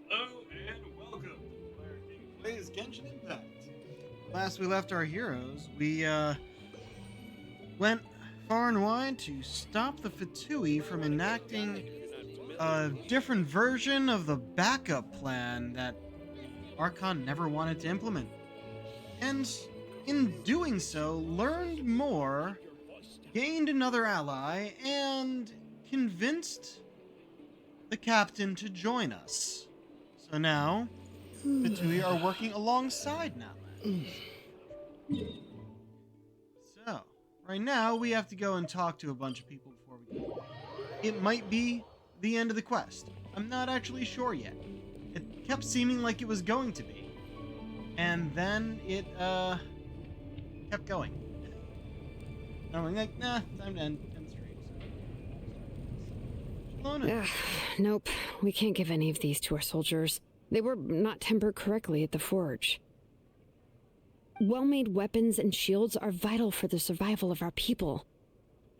Hello and welcome to Fire King Plays Genshin Impact. Last we left our heroes, we went far and wide to stop the Fatui from enacting a different version of the backup plan that Archon never wanted to implement. And in doing so, learned more, gained another ally, and convinced the captain to join us. So now, the two are working alongside Natlan. So, right now, we have to go and talk to a bunch of people before we go. It might be the end of the quest. I'm not actually sure yet. It kept seeming like it was going to be. And then it, kept going. And I'm like, nah, time to end straight. Ugh, nope, we can't give any of these to our soldiers. They were not tempered correctly at the forge. Well-made weapons and shields are vital for the survival of our people.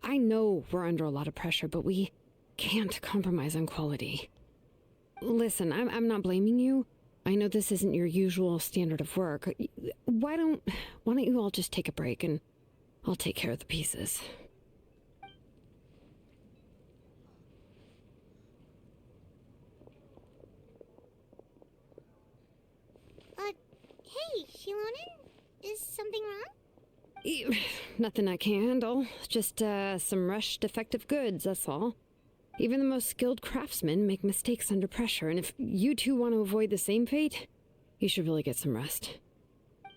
I know we're under a lot of pressure, but we can't compromise on quality. Listen, I'm not blaming you. I know this isn't your usual standard of work. Why don't you all just take a break and I'll take care of the pieces. Hey, Shilonen? Is something wrong? Nothing I can handle. Just, some rushed defective goods, that's all. Even the most skilled craftsmen make mistakes under pressure, and if you two want to avoid the same fate, you should really get some rest.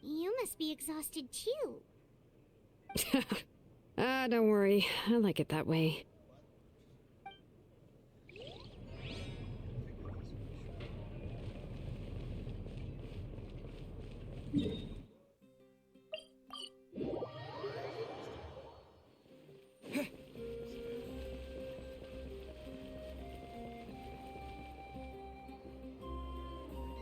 You must be exhausted too. Don't worry. I like it that way.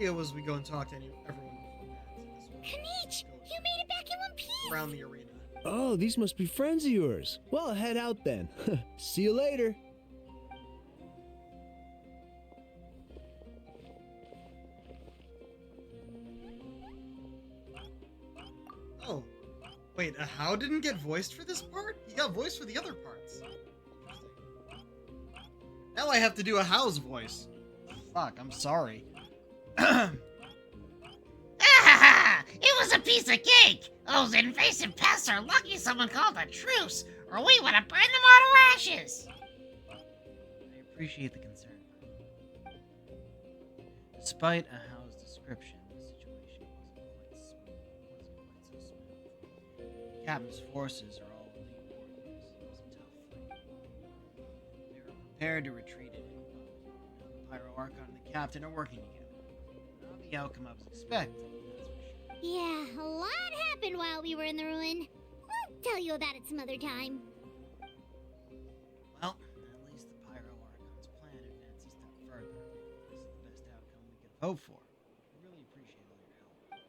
It was we go and talk to everyone before that. Kanich, you made it back in one piece! Around the arena. Oh, these must be friends of yours. Well, head out then. See you later. Oh, wait, a How didn't get voiced for this part? He got voiced for the other parts. Interesting. Now I have to do a How's voice. Fuck, I'm sorry. It was a piece of cake! Those invasive pests are lucky someone called a truce, or we would have burned them all to ashes! I appreciate the concern. Despite a How's description, the situation wasn't quite so smooth. Captain's forces are all elite warriors. It was a tough fight. They were prepared to retreat at any moment. The Pyro Archon and the captain are working together. Not the outcome I was expecting, that's for sure. Yeah, a lot happened while we were in the ruin. We'll tell you about it some other time. Well, at least the Pyro Archon's plan advanced a step further. This is the best outcome we could have hoped for. I really appreciate all your help.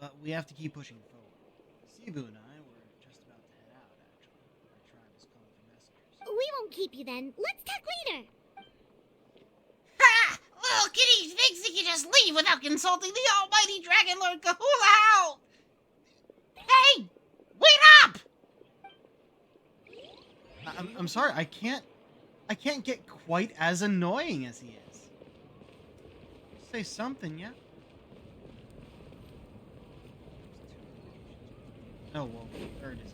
But we have to keep pushing forward. Cebu and I were just about to head out, actually. Our tribe is calling for messengers. We won't keep you then. Let's talk later. Ha! Little kitty thinks he can just leave without consulting the almighty Dragon Lord Kahula! Hey! Wait up! I'm sorry, I can't get quite as annoying as he is. Say something, yeah? Oh, well, third is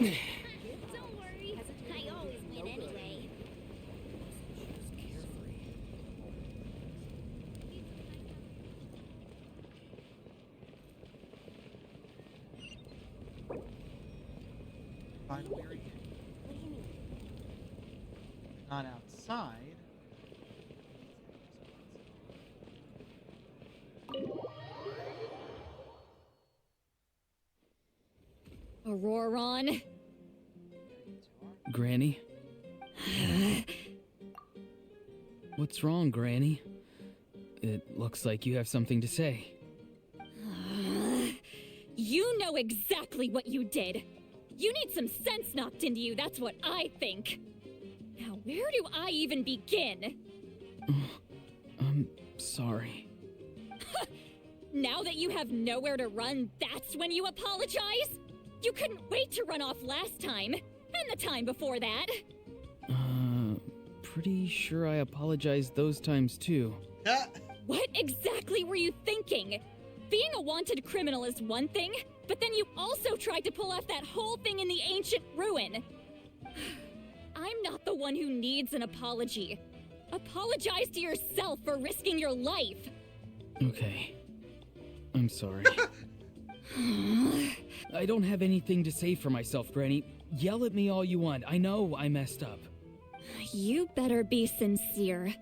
actually. Don't worry. I always win anyway. Finally, we're in. What do you mean? Not outside. Auroron. Granny? What's wrong, Granny? It looks like you have something to say. You know exactly what you did. You need some sense knocked into you, that's what I think. Now Where do I even begin? I'm sorry. Now that you have nowhere to run, that's when you apologize? You couldn't wait to run off last time, and the time before that. Pretty sure I apologized those times too. What exactly were you thinking? Being a wanted criminal is one thing, but then you also tried to pull off that whole thing in the ancient ruin. I'm not the one who needs an apology. Apologize to yourself for risking your life. Okay. I'm sorry. I don't have anything to say for myself, Granny. Yell at me all you want. I know I messed up. You better be sincere.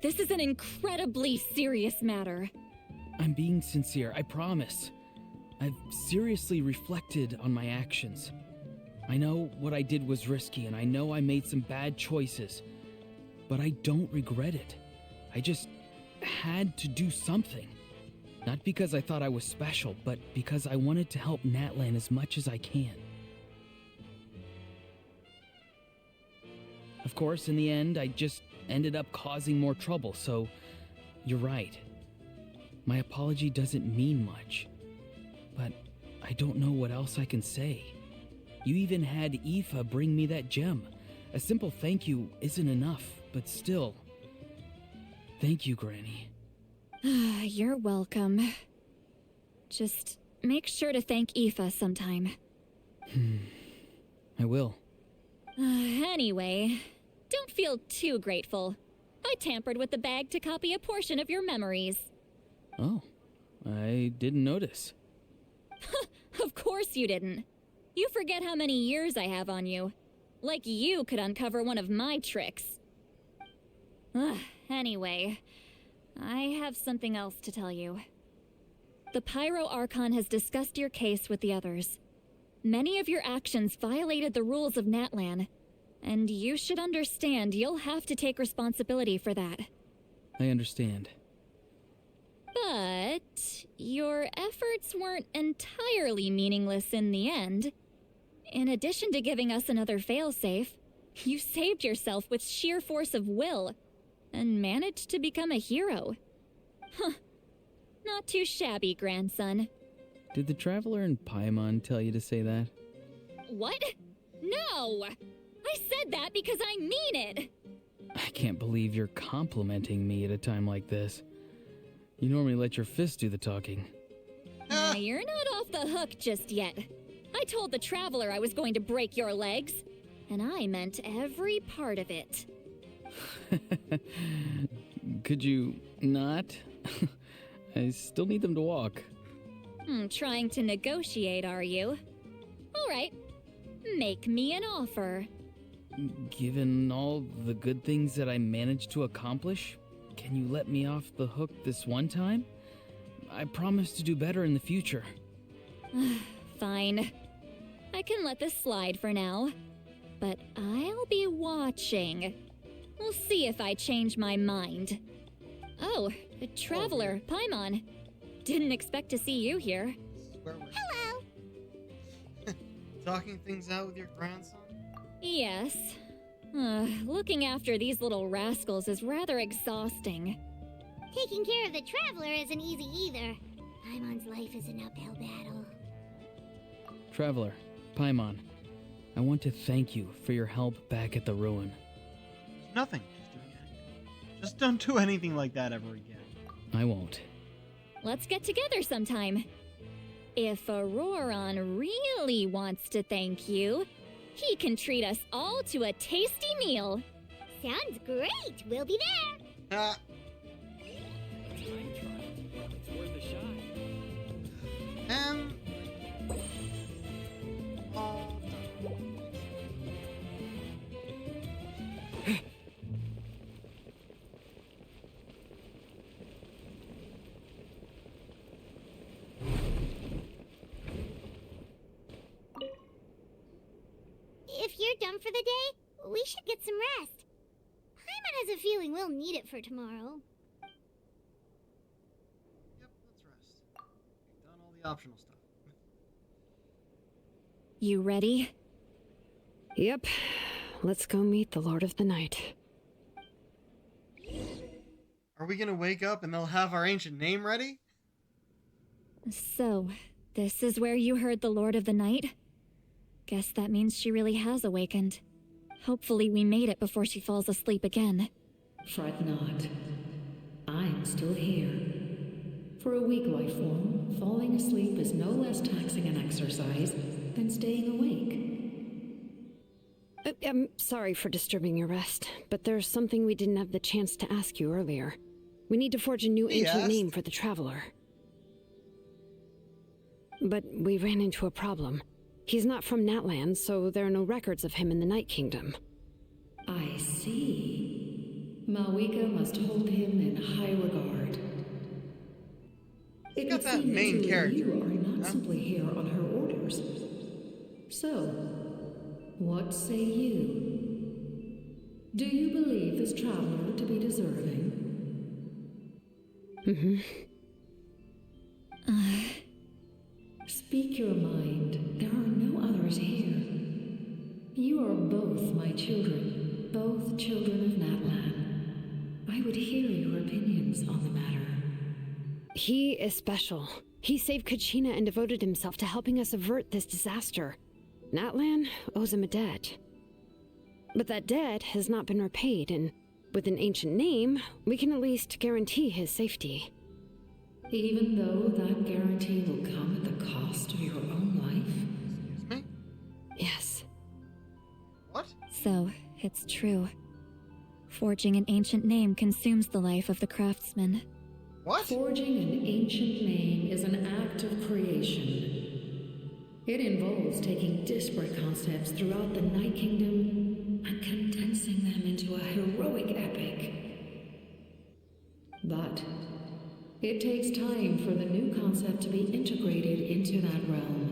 This is an incredibly serious matter. I'm being sincere, I promise. I've seriously reflected on my actions. I know what I did was risky, and I know I made some bad choices. But I don't regret it. I just had to do something. Not because I thought I was special, but because I wanted to help Natlan as much as I can. Of course, in the end, I just ended up causing more trouble, so you're right. My apology doesn't mean much, but I don't know what else I can say. You even had Aoife bring me that gem. A simple thank you isn't enough, but still. Thank you, Granny. You're welcome. Just make sure to thank Aoife sometime. I will. Anyway, don't feel too grateful. I tampered with the bag to copy a portion of your memories. Oh, I didn't notice. Of course you didn't. You forget how many years I have on you. Like you could uncover one of my tricks. Anyway, I have something else to tell you. The Pyro Archon has discussed your case with the others. Many of your actions violated the rules of Natlan, and you should understand you'll have to take responsibility for that. I understand. But your efforts weren't entirely meaningless in the end. In addition to giving us another failsafe, you saved yourself with sheer force of will and managed to become a hero. Huh. Not too shabby, grandson. Did the Traveler in Paimon tell you to say that? What? No! I said that because I mean it! I can't believe you're complimenting me at a time like this. You normally let your fist do the talking. You're not off the hook just yet. I told the Traveler I was going to break your legs, and I meant every part of it. Could you not? I still need them to walk. Trying to negotiate, are you? All right. Make me an offer. Given all the good things that I managed to accomplish, can you let me off the hook this one time? I promise to do better in the future. Fine. I can let this slide for now. But I'll be watching. We'll see if I change my mind. Oh, a Traveler, Paimon. Didn't expect to see you here. Hello. Talking things out with your grandson? Yes. Looking after these little rascals is rather exhausting. Taking care of the Traveler isn't easy either. Paimon's life is an uphill battle. Traveler, Paimon, I want to thank you for your help back at the ruin. Nothing. Just don't do anything like that ever again. I won't. Let's get together sometime. If Auroron really wants to thank you, he can treat us all to a tasty meal. Sounds great. We'll be there. Ah, and all done. If you're done for the day, we should get some rest. Paimon has a feeling we'll need it for tomorrow. Yep, let's rest. We've done all the optional stuff. You ready? Yep. let's go meet the Lord of the Night. Are we gonna wake up and they'll have our ancient name ready? So, this is where you heard the Lord of the Night? Guess that means she really has awakened. Hopefully we made it before she falls asleep again. Fret not. I'm still here. For a weak life form, falling asleep is no less taxing an exercise than staying awake. I'm sorry for disturbing your rest, but there's something we didn't have the chance to ask you earlier. We need to forge a new ancient name for the Traveler. But we ran into a problem. He's not from Natland, so there are no records of him in the Night Kingdom. I see. Malwika must hold him in high regard. It got would that seem main that character, you are not huh? simply here on her orders. So, what say you? Do you believe this traveler to be deserving? Speak your mind. There are no others here. You are both my children, both children of Natlan. I would hear your opinions on the matter. He is special. He saved Kachina and devoted himself to helping us avert this disaster. Natlan owes him a debt. But that debt has not been repaid, and with an ancient name, we can at least guarantee his safety. Even though that guarantee will come at the cost of your own life? Excuse me? Yes. What? So, it's true. Forging an ancient name consumes the life of the craftsman. What? Forging an ancient name is an act of creation. It involves taking disparate concepts throughout the Night Kingdom and condensing them into a heroic epic. But it takes time for the new concept to be integrated into that realm.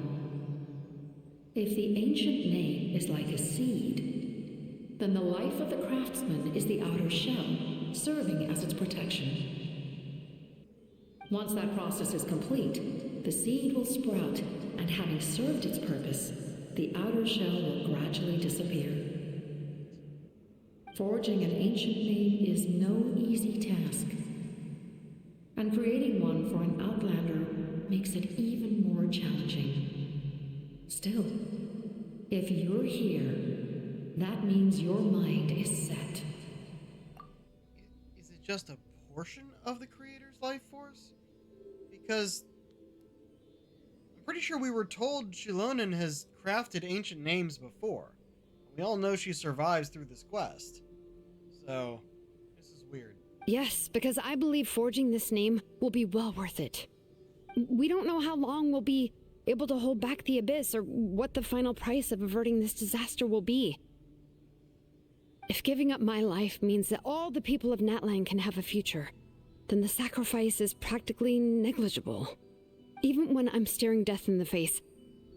If the ancient name is like a seed, then the life of the craftsman is the outer shell, serving as its protection. Once that process is complete, the seed will sprout, and having served its purpose, the outer shell will gradually disappear. Forging an ancient name is no easy task, and creating one for an outlander makes it even more challenging. Still, if you're here, that means your mind is set. Is it just a portion of the creator's life force? Because I'm pretty sure we were told Shilonen has crafted ancient names before. We all know she survives through this quest. So, this is weird. Yes, because I believe forging this name will be well worth it. We don't know how long we'll be able to hold back the abyss or what the final price of averting this disaster will be. If giving up my life means that all the people of Natlan can have a future, then the sacrifice is practically negligible. Even when I'm staring death in the face,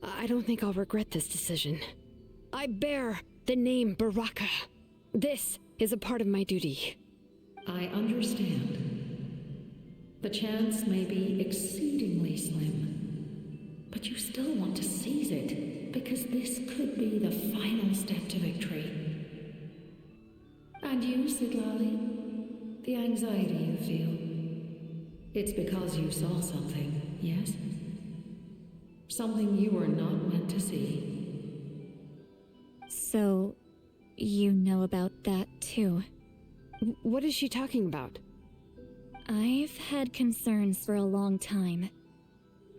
I don't think I'll regret this decision. I bear the name Baraka. This is a part of my duty. I understand. The chance may be exceedingly slim, but you still want to seize it because this could be the final step to victory. And you, Sidlali? The anxiety you feel. It's because you saw something, yes? Something you were not meant to see. So, you know about that too. What is she talking about? I've had concerns for a long time.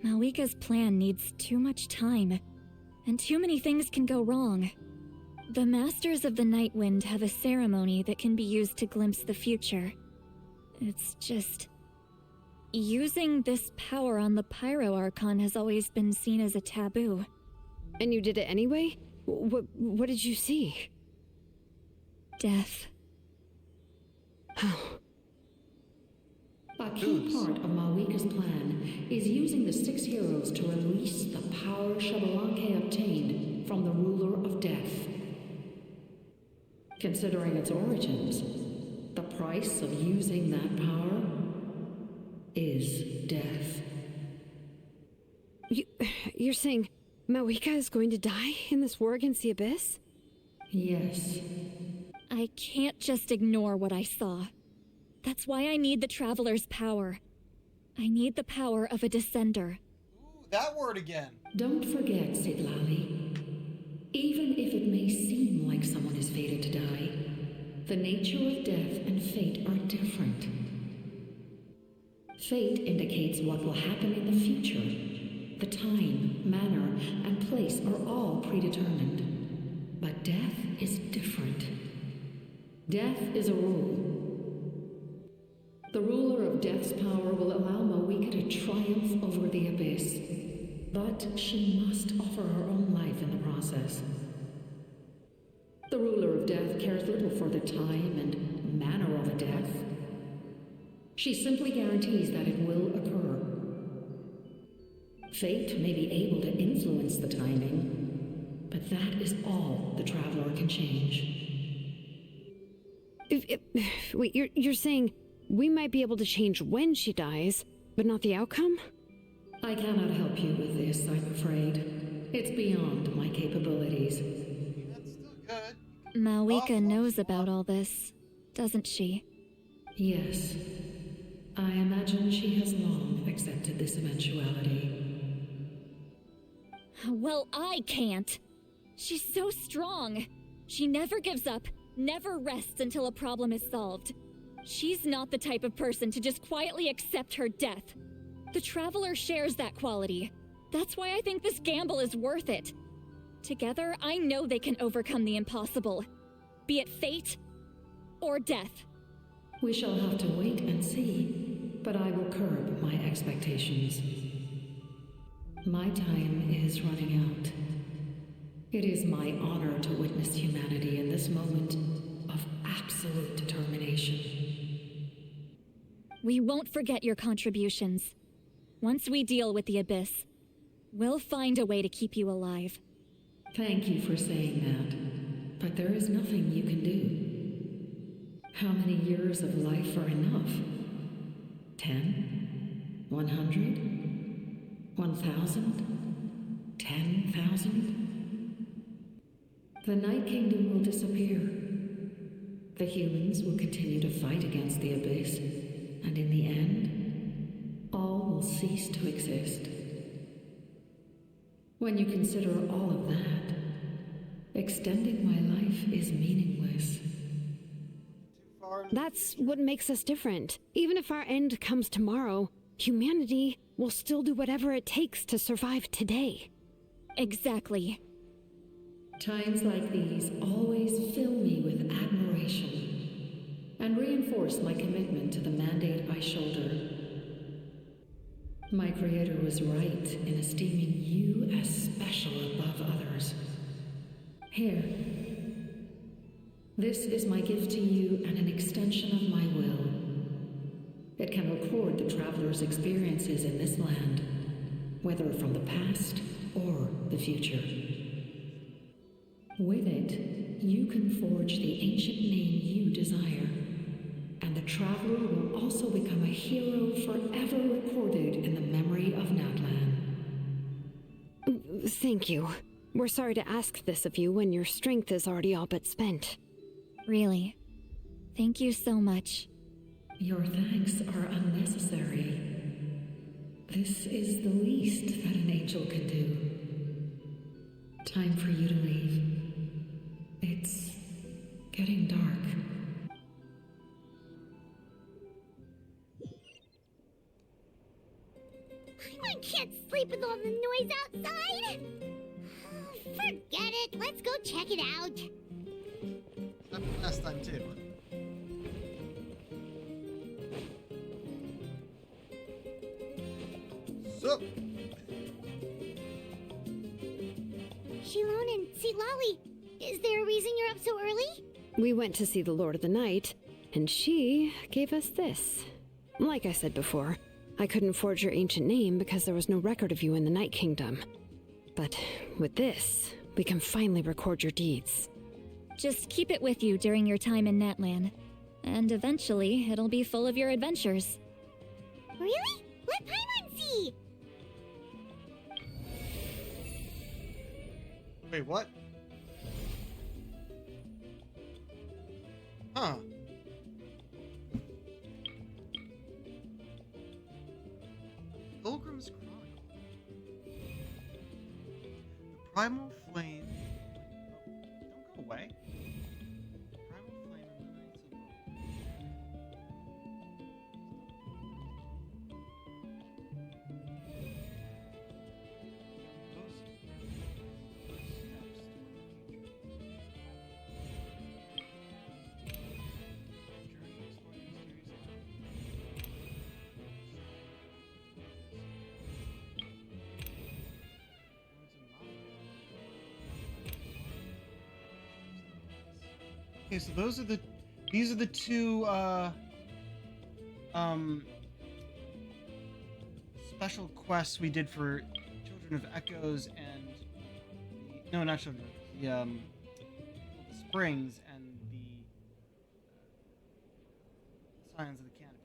Malwika's plan needs too much time, and too many things can go wrong. The Masters of the Night Wind have a ceremony that can be used to glimpse the future. It's just... using this power on the Pyro Archon has always been seen as a taboo. And you did it anyway? What did you see? Death. Oh. A key part of Malwika's plan is using the 6 heroes to release the power Shabalanke obtained from the ruler of death. Considering its origins, the price of using that power is death. You're saying Malwika is going to die in this war against the Abyss? Yes. I can't just ignore what I saw. That's why I need the Traveler's power. I need the power of a Descender. Ooh, that word again. Don't forget, Siglali. Even if it may seem like someone is fated to die, the nature of death and fate are different. Fate indicates what will happen in the future. The time, manner, and place are all predetermined. But death is different. Death is a rule. The ruler of Death's power will allow Moeka to triumph over the Abyss. But she must offer her own life in the process. The ruler of Death cares little for the time and manner of a death. She simply guarantees that it will occur. Fate may be able to influence the timing, but that is all the Traveler can change. Wait, you're saying we might be able to change when she dies, but not the outcome? I cannot help you with this, I'm afraid. It's beyond my capabilities. That's still good. Moeka knows about all this, doesn't she? Yes. I imagine she has long accepted this eventuality. Well, I can't. She's so strong. She never gives up, never rests until a problem is solved. She's not the type of person to just quietly accept her death. The Traveler shares that quality. That's why I think this gamble is worth it. Together, I know they can overcome the impossible. Be it fate or death. We shall have to wait and see, but I will curb my expectations. My time is running out. It is my honor to witness humanity in this moment of absolute determination. We won't forget your contributions. Once we deal with the Abyss, we'll find a way to keep you alive. Thank you for saying that, but there is nothing you can do. How many years of life are enough? 10? 100? 1,000? 10,000? The Night Kingdom will disappear. The humans will continue to fight against the Abyss, and in the end, all will cease to exist. When you consider all of that, extending my life is meaningless. Too far. That's what makes us different. Even if our end comes tomorrow, humanity will still do whatever it takes to survive today. Exactly. Times like these always fill me with admiration and reinforce my commitment to the mandate I shoulder. My Creator was right in esteeming you as special above others. Here. This is my gift to you and an extension of my will. It can record the Traveler's experiences in this land, whether from the past or the future. With it, you can forge the ancient name you desire, and the Traveler will also become a hero forever recorded in the memory of Natlan. Thank you. We're sorry to ask this of you when your strength is already all but spent. Really. Thank you so much. Your thanks are unnecessary. This is the least that an angel can do. Time for you to leave. It's getting dark. I can't sleep with all the noise outside. Forget it. Let's go check it out. Happened last time too. So, Shilon and Sitlali, is there a reason you're up so early? We went to see the Lord of the Night, and she gave us this. Like I said before, I couldn't forge your ancient name because there was no record of you in the Night Kingdom. But with this, we can finally record your deeds. Just keep it with you during your time in Natlan. And eventually, it'll be full of your adventures. Really? Let Paimon see! wait, what? Huh. Pilgrim's Chronicle. The primal flame. Don't go away. Primal flame illuminates the world. Okay, so these are the two special quests we did for Children of Echoes and no, not Children of Echoes, the Springs and the Scions of the Canopy.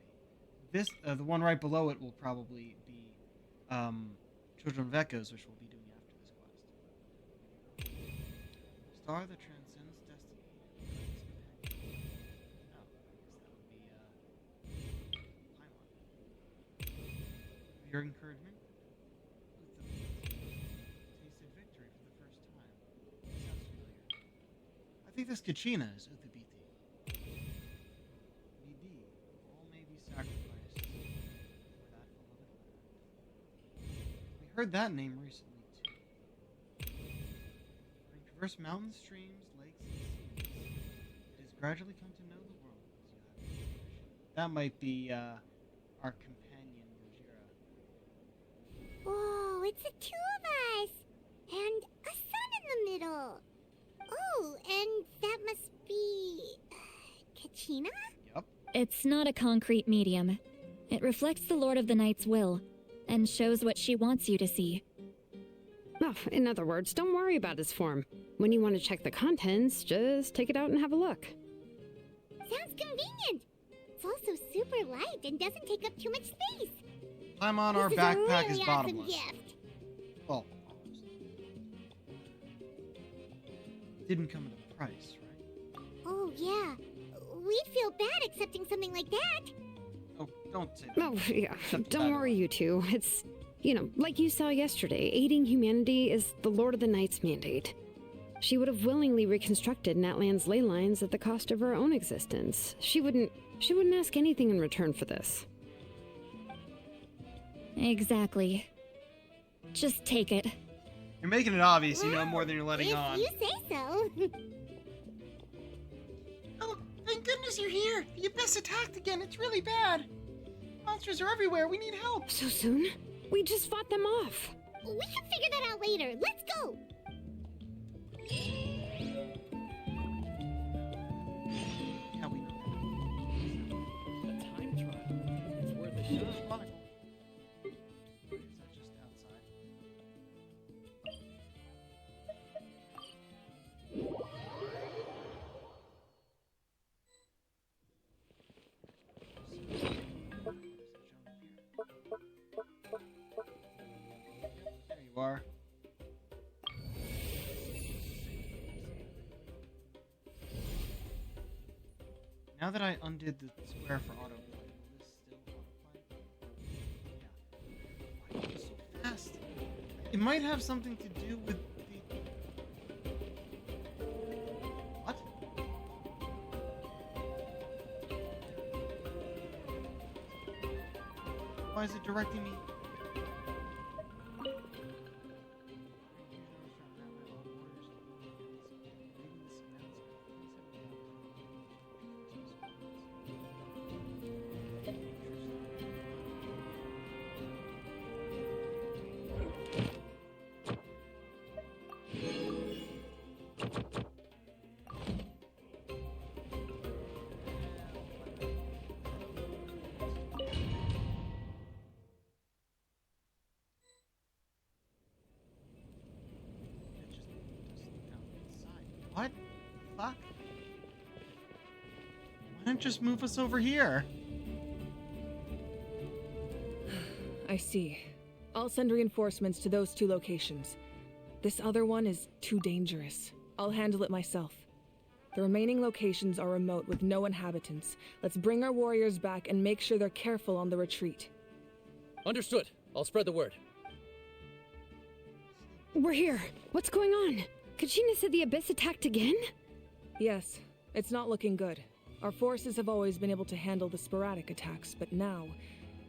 This the one right below it will probably be Children of Echoes, which we'll be doing after this quest. Star that transcends destiny. Oh, I guess that would be Paimon. Your encouragement? Tasted victory for the first time. Sounds familiar. I think this Kachina is Uthabiti. Midi, all may be sacrificed for that beloved land. We heard that name recently too. Having traversed mountains, streams, lakes, and seas, it has gradually come to know the world as you have been. That might be our companion, Gojira. Whoa, it's the two of us! And a sun in the middle! Oh, and that must be... Kachina? Yup. It's not a concrete medium. It reflects the Lord of the Night's will, and shows what she wants you to see. Oh, in other words, don't worry about his form. When you want to check the contents, just take it out and have a look. Sounds convenient! It's also super light and doesn't take up too much space. Paimon, our This backpack is is a really awesome bottomless. gift. Well, almost. Didn't come at a price, right? Oh, yeah. We'd feel bad accepting something like that. Oh, don't say that. Oh, yeah, Accept don't that. worry, you two. It's, like you saw yesterday, aiding humanity is the Lord of the Night's mandate. She would have willingly reconstructed Natlan's ley lines at the cost of her own existence. She wouldn't ask anything in return for this. Exactly. Just take it. You're making it obvious, you know Well, more than you're letting if on. you say so. Oh, thank goodness you're here. The Abyss attacked again. It's really bad. Monsters are everywhere. We need help. So soon? We just fought them off. We can figure that out later. Let's go. Yeah, we know that. Time trial. It's worth a Children's shot. Chronicle. Is that just outside? There you are. Now that I undid the square for autoplay, will this still autoplay? Yeah. Why are you so fast? It might have something to do with the... What? Why is it directing me? What? Fuck? Why don't you just move us over here? I see. I'll send reinforcements to those two locations. This other one is too dangerous. I'll handle it myself. The remaining locations are remote with no inhabitants. Let's bring our warriors back and make sure they're careful on the retreat. Understood. I'll spread the word. We're here. What's going on? Kachina said the Abyss attacked again? Yes, it's not looking good. Our forces have always been able to handle the sporadic attacks, but now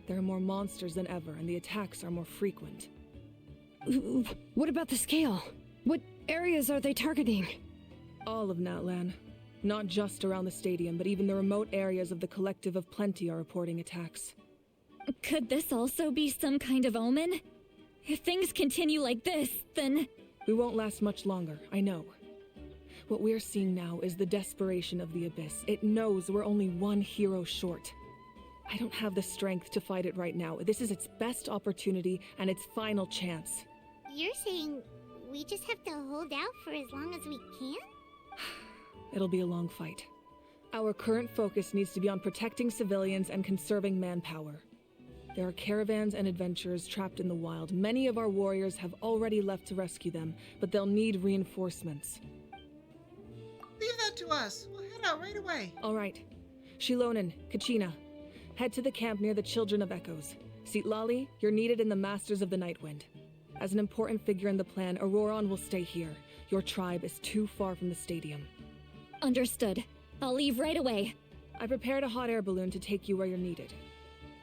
there are more monsters than ever, and the attacks are more frequent. What about the scale? What areas are they targeting? All of Natlan. Not just around the stadium, but even the remote areas of the Collective of Plenty are reporting attacks. Could this also be some kind of omen? If things continue like this, then... We won't last much longer, I know. What we're seeing now is the desperation of the Abyss. It knows we're only one hero short. I don't have the strength to fight it right now. This is its best opportunity and its final chance. You're saying we just have to hold out for as long as we can? It'll be a long fight. Our current focus needs to be on protecting civilians and conserving manpower. There are caravans and adventurers trapped in the wild. Many of our warriors have already left to rescue them, but they'll need reinforcements. Leave that to us. We'll head out right away. All right. Shilonen, Kachina, head to the camp near the Children of Echoes. Sitlali, you're needed in the Masters of the Nightwind. As an important figure in the plan, Auroron will stay here. Your tribe is too far from the stadium. Understood. I'll leave right away. I prepared a hot air balloon to take you where you're needed.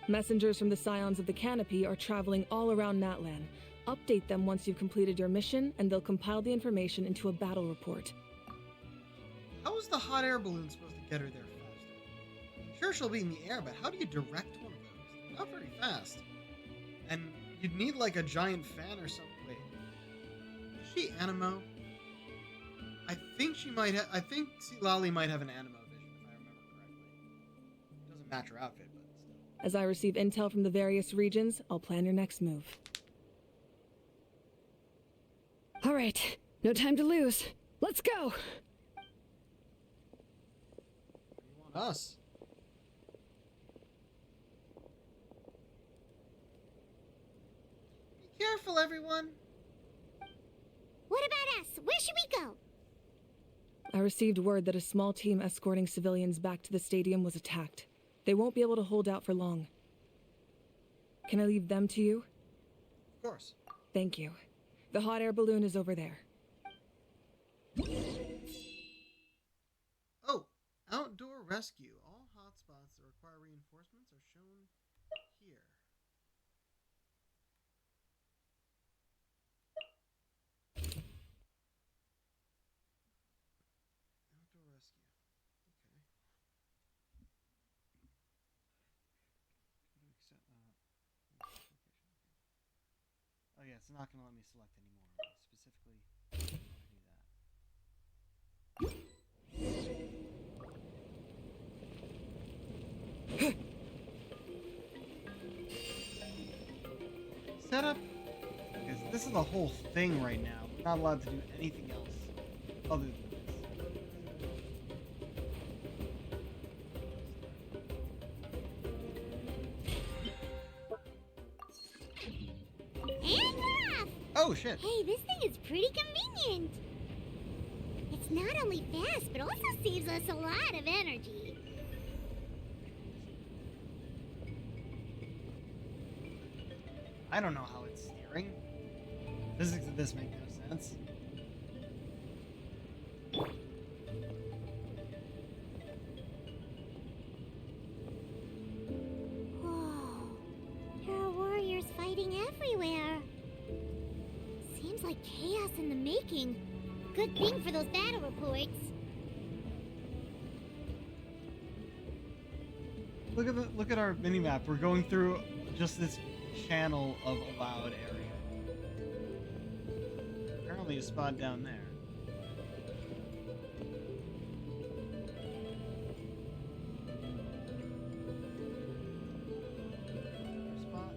Messengers from the Scions of the Canopy are traveling all around Natlan. Update them once you've completed your mission, and they'll compile the information into a battle report. How is the hot air balloon supposed to get her there faster? Sure, she'll be in the air, but how do you direct one of those? Not very fast. And you'd need like a giant fan or something. Wait, is she Animo? I think she might have. I think Lali might have an Animo vision, if I remember correctly. Doesn't match her outfit, but still. As I receive intel from the various regions, I'll plan your next move. All right, no time to lose. Let's go! You want us? Be careful, everyone! What about us? Where should we go? I received word that a small team escorting civilians back to the stadium was attacked. They won't be able to hold out for long. Can I leave them to you? Of course. Thank you. The hot air balloon is over there. Oh, outdoor rescue. All hotspots that require reinforcements are shown here. Outdoor rescue. Okay. Accept, location. Okay. Oh yeah, it's not going to let me select anymore. Specifically, I want to do that. Setup, because this is the whole thing right now. We're not allowed to do anything else other than And we're off! Oh shit! Hey, this thing is pretty convenient. It's not only fast, but also saves us a lot of energy. I don't know how it's steering. Physics of this make no sense. Whoa. There are warriors fighting everywhere. Seems like chaos in the making. Good thing for those battle reports. Look at our mini map. We're going through just this channel of allowed area. Apparently a spot down there. Spot.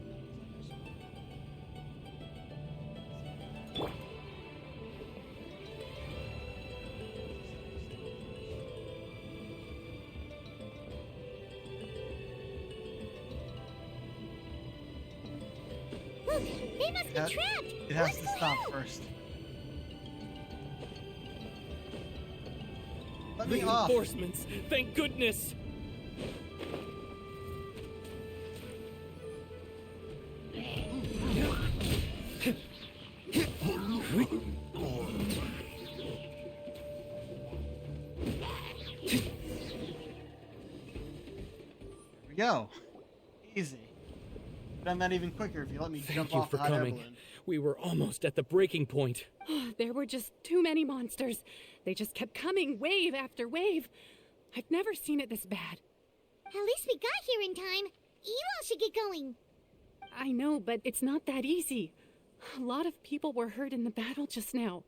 Look, they must be trapped. It has Let's to go stop help. first. Let me off. Reinforcements! Thank goodness! Here we go. Easy. Done that even quicker if you let me Thank jump you off for the hot air coming. balloon. We were almost at the breaking point. There were just too many monsters. They just kept coming, wave after wave. I've never seen it this bad. At least we got here in time. You all should get going. I know, but it's not that easy. A lot of people were hurt in the battle just now.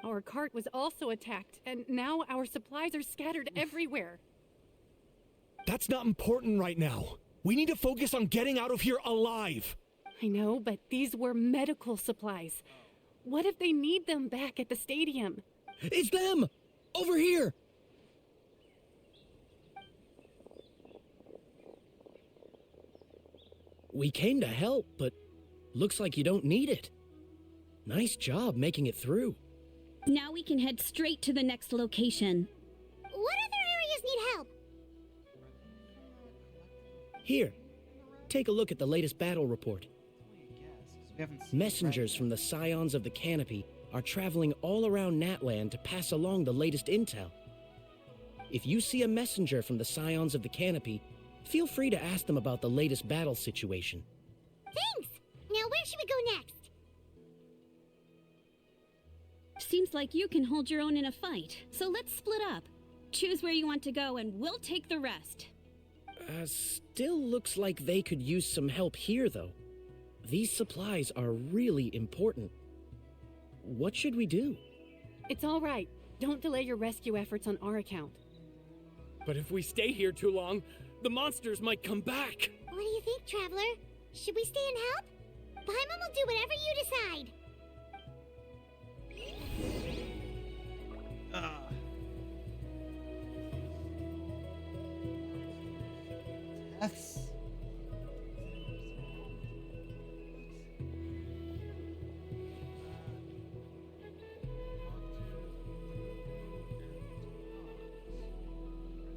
Our cart was also attacked, and now our supplies are scattered everywhere. That's not important right now. We need to focus on getting out of here alive. I know, but these were medical supplies. What if they need them back at the stadium? It's them! Over here! We came to help, but looks like you don't need it. Nice job making it through. Now we can head straight to the next location. What other areas need help? Here, take a look at the latest battle report. We haven't seen Messengers from the Scions of the Canopy are traveling all around Natland to pass along the latest intel. If you see a messenger from the Scions of the Canopy, feel free to ask them about the latest battle situation. Thanks! Now where should we go next? Seems like you can hold your own in a fight, so let's split up. Choose where you want to go and we'll take the rest. Still looks like they could use some help here, though. These supplies are really important. What should we do? It's all right. Don't delay your rescue efforts on our account. But if we stay here too long, the monsters might come back. What do you think, Traveler? Should we stay and help? Paimon will do whatever you decide. That's...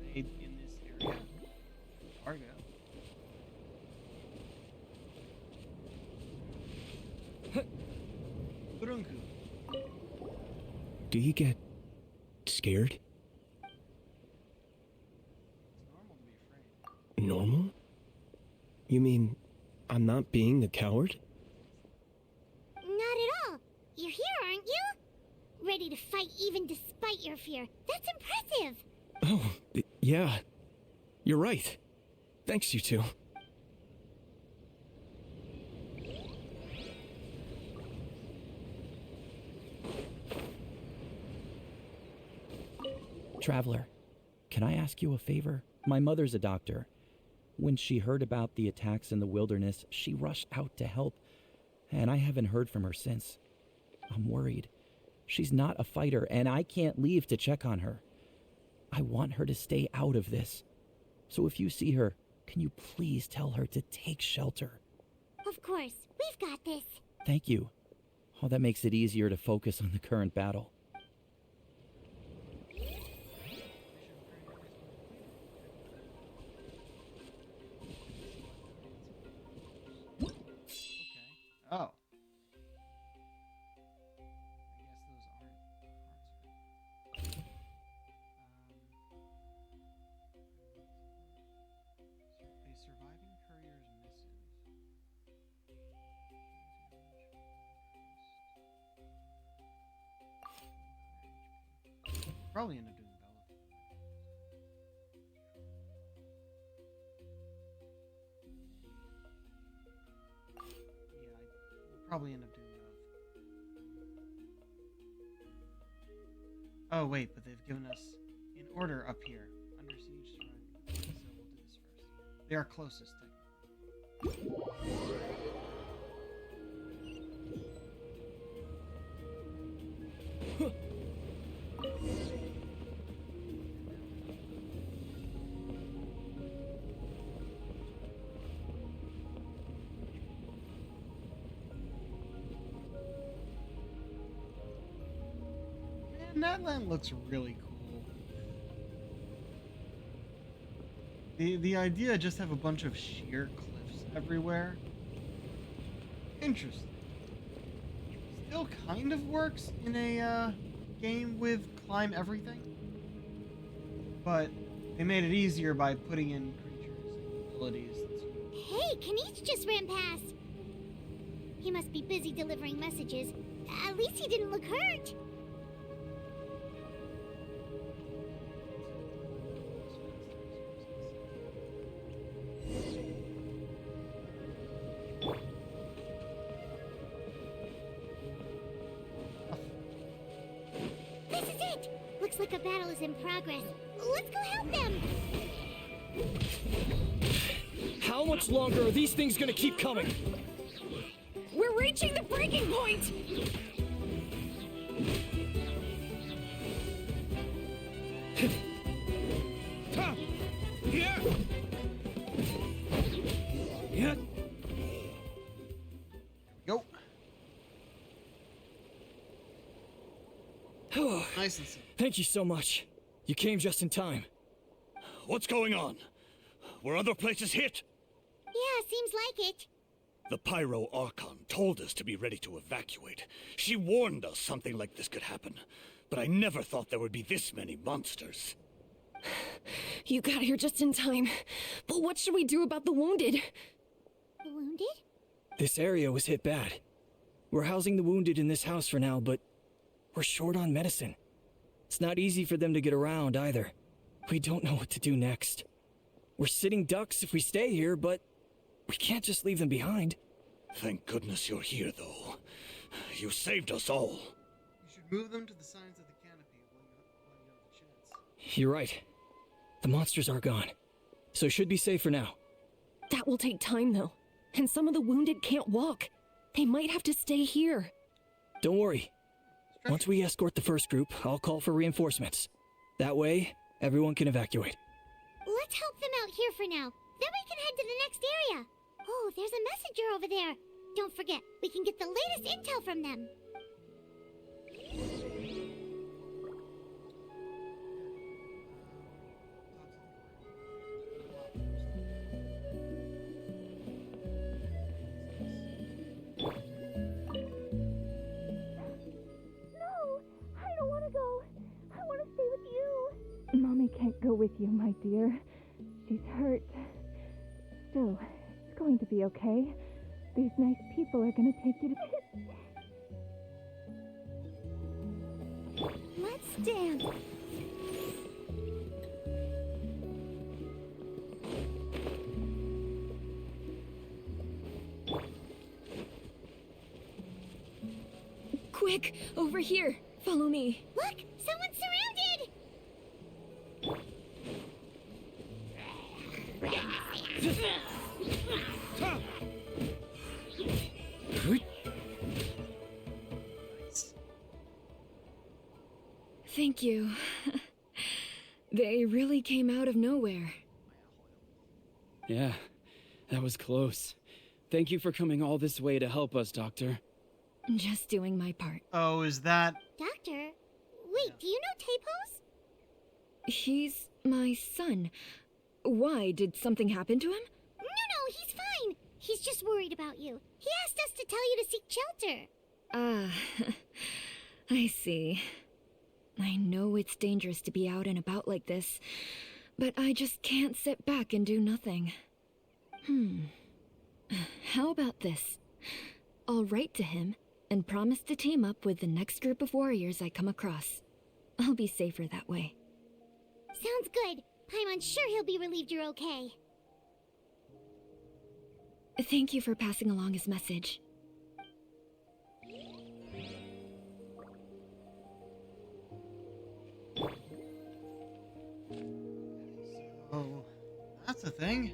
Are they in this area? Argo. Burunku. Do you get scared? It's normal to be afraid. Normal? You mean I'm not being a coward? Not at all. You're here, aren't you? Ready to fight even despite your fear. That's impressive. Oh, yeah. You're right. Thanks, you two. Traveler, can I ask you a favor? My mother's a doctor. When she heard about the attacks in the wilderness, she rushed out to help, and I haven't heard from her since. I'm worried. She's not a fighter, and I can't leave to check on her. I want her to stay out of this. So if you see her, can you please tell her to take shelter? Of course. We've got this. Thank you. Oh, that makes it easier to focus on the current battle. Oh. I guess those aren't parts. A surviving courier's missive. Probably end up doing Bella. We'll probably end up doing both. Oh wait, but they've given us in order up here. Under siege, surrounding. So we'll do this first. They are closest, Man, that land looks really cool. The idea just have a bunch of sheer cliffs everywhere. Interesting. Still kind of works in a game with climb everything, but they made it easier by putting in creatures and abilities. Hey, Kanish just ran past. He must be busy delivering messages. At least he didn't look hurt. This is it! Looks like a battle is in progress. Let's go help them! How much longer are these things gonna keep coming? We're reaching the breaking point! Go. Nice and simple. Thank you so much. You came just in time. What's going on? Were other places hit? Yeah, seems like it. The Pyro Archon told us to be ready to evacuate. She warned us something like this could happen. But I never thought there would be this many monsters. You got here just in time. But what should we do about the wounded? The wounded? This area was hit bad. We're housing the wounded in this house for now, but we're short on medicine. It's not easy for them to get around either. We don't know what to do next. We're sitting ducks if we stay here, but we can't just leave them behind. Thank goodness you're here, though. You saved us all. You should move them to the sides of the canopy while you have the chance. You're right. The monsters are gone, so it should be safe for now. That will take time, though. And some of the wounded can't walk. They might have to stay here. Don't worry. Once we escort the first group, I'll call for reinforcements. That way, everyone can evacuate. Let's help them out here for now. Then we can head to the next area. Oh, there's a messenger over there. Don't forget, we can get the latest intel from them. Mommy can't go with you, my dear. She's hurt. Still, it's going to be okay. These nice people are gonna take you to... Let's dance. Quick, over here. Follow me. Look, someone's surrounded! Thank you. They really came out of nowhere. Yeah, that was close. Thank you for coming all this way to help us, Doctor. Just doing my part. Oh, is that... Doctor? Wait, do you know Tapos? He's my son. Why? Did something happen to him? No, he's fine. He's just worried about you. He asked us to tell you to seek shelter. Ah, I see. I know it's dangerous to be out and about like this, but I just can't sit back and do nothing. How about this? I'll write to him and promise to team up with the next group of warriors I come across. I'll be safer that way. Sounds good. Paimon's sure he'll be relieved you're okay. Thank you for passing along his message. Oh, that's a thing.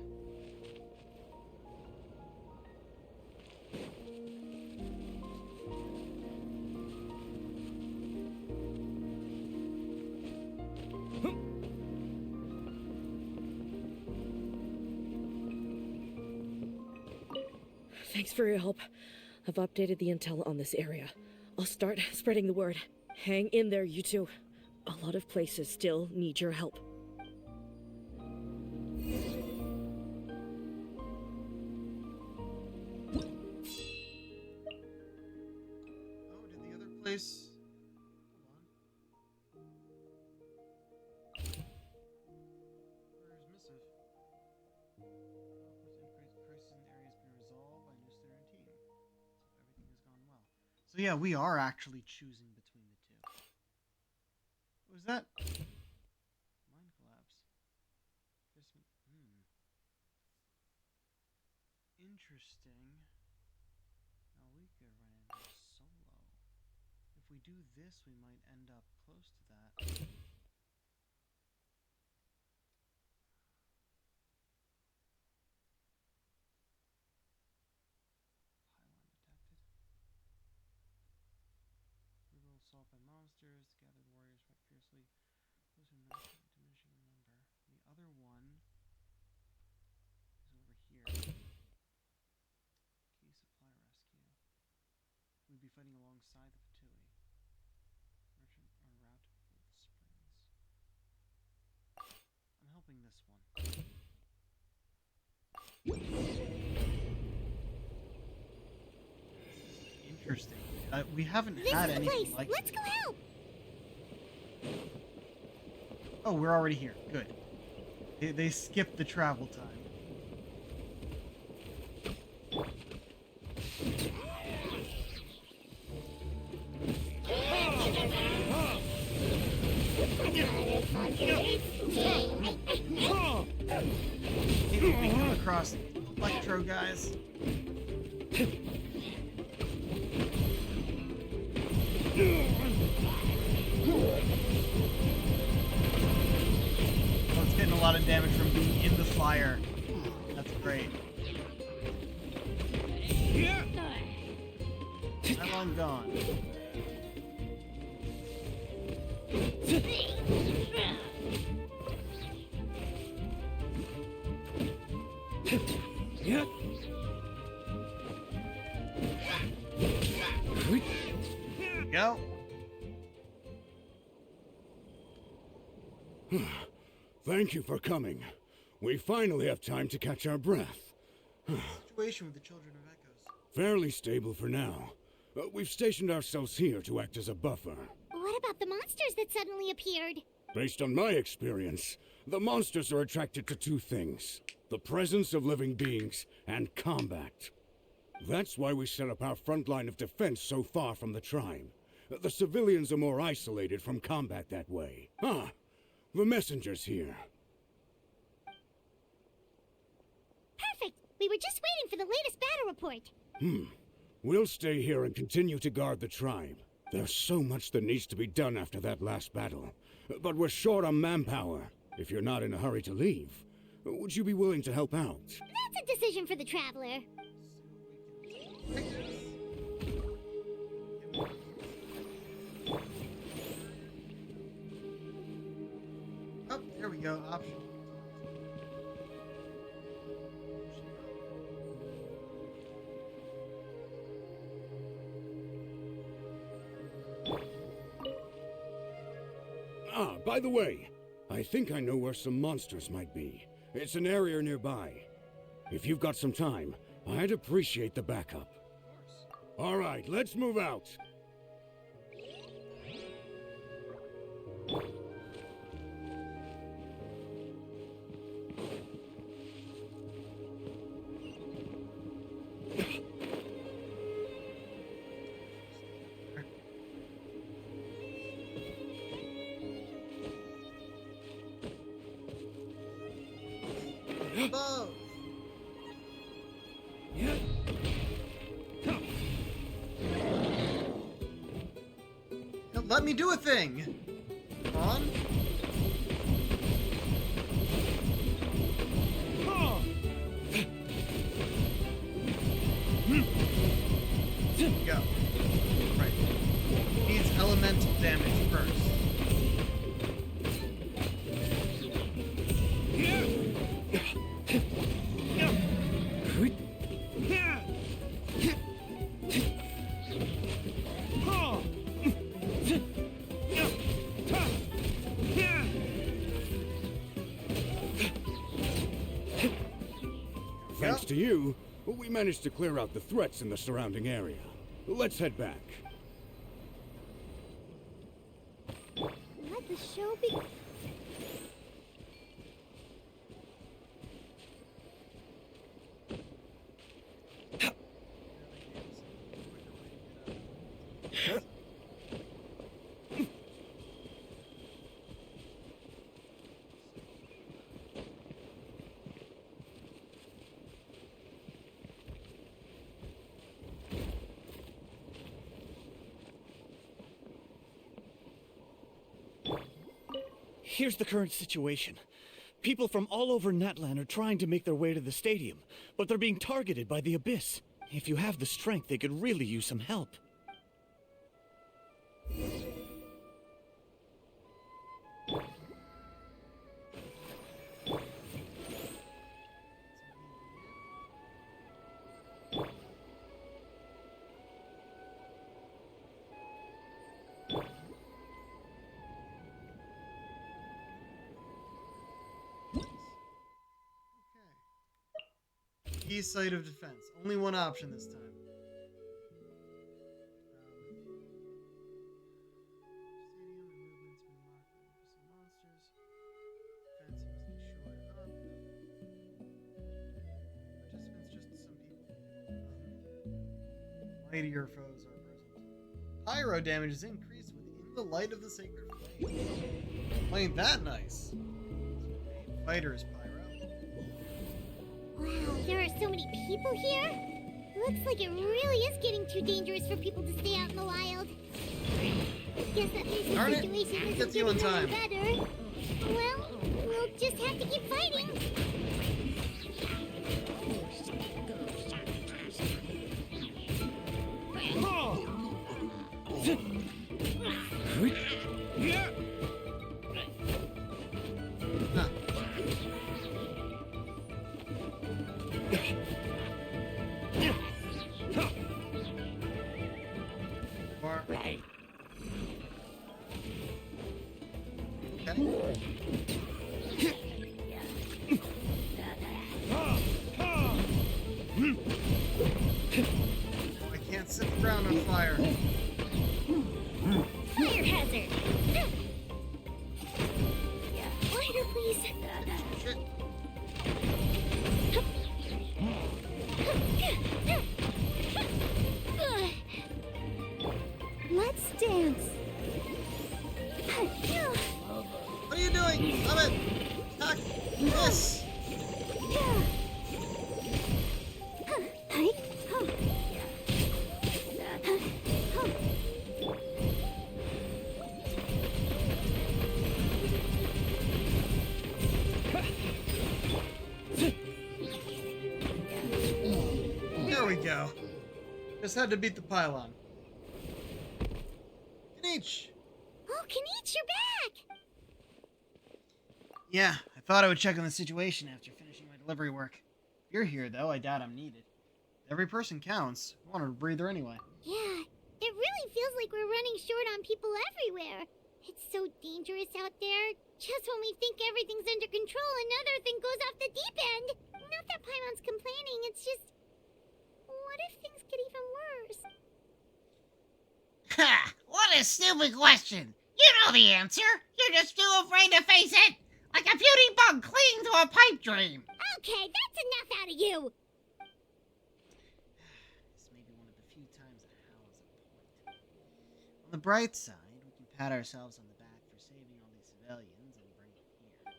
Thanks for your help. I've updated the intel on this area. I'll start spreading the word. Hang in there, you two. A lot of places still need your help. place. Hold on. Where's missive? Crisis in the area has been resolved by new center and team. So everything has gone well. So yeah, we are actually choosing between the two. What was that? Mind collapse. Interesting. Now we could run into Solo. If we do this, we might end up close to that. Pylon detected. Rebuild solved by monsters. The gathered warriors fight fiercely. Those who know diminishing in number. The other one is over here. Key supply rescue. We'd be fighting alongside the Fatui. Merchant en route to Gold Springs. I'm helping this one. Interesting. We haven't had anything like Let's go help! Oh, we're already here. Good. They skipped the travel time. Maybe we come across Electro guys. Oh, it's getting a lot of damage from being in the fire. That's great. How long gone? Go. Thank you for coming. We finally have time to catch our breath. Situation with the Children of Echoes. Fairly stable for now. We've stationed ourselves here to act as a buffer. What about the monsters that suddenly appeared? Based on my experience, the monsters are attracted to two things: the presence of living beings and combat. That's why we set up our front line of defense so far from the tribe. The civilians are more isolated from combat that way. Ah, the messenger's here. Perfect! We were just waiting for the latest battle report. We'll stay here and continue to guard the tribe. There's so much that needs to be done after that last battle. But we're short on manpower. If you're not in a hurry to leave, would you be willing to help out? That's a decision for the Traveler. Oh, there we go. Option. Ah, by the way, I think I know where some monsters might be. It's an area nearby. If you've got some time, I'd appreciate the backup. All right, let's move out. Above. Let me do a thing. Come on. Go. Right. Needs elemental damage first. Thanks to you, we managed to clear out the threats in the surrounding area. Let's head back. The show be... Here's the current situation. People from all over Natlan are trying to make their way to the stadium, but they're being targeted by the Abyss. If you have the strength, they could really use some help. East side of defense. Only one option this time. Mightier foes are present. Pyro damage is increased within the light of the sacred flame. Ain't that nice? Fighters, Pyro. Wow, there are so many people here? Looks like it really is getting too dangerous for people to stay out in the wild. Guess that means the situation isn't getting any better. Well, we'll just have to keep fighting. I can't set the ground on fire. Fire hazard! Lighter, please. Let's dance. What are you doing? Stop it! Attack this! There we go. Just had to beat the pylon. Kanichi! Oh, Kanichi, you're back! Yeah, I thought I would check on the situation after finishing my delivery work. If you're here, though, I doubt I'm needed. Every person counts. I wanted a breather anyway. Yeah, it really feels like we're running short on people everywhere. It's so dangerous out there. Just when we think everything's under control, another thing goes off the deep end. Not that Pylon's complaining, it's just... What if things get even worse? Ha! What a stupid question! You know the answer! You're just too afraid to face it! Like a beauty bug clinging to a pipe dream! Okay, that's enough out of you! This may be one of the few times that Hal is a point. On the bright side, we can pat ourselves on the back for saving all these civilians and bring them here.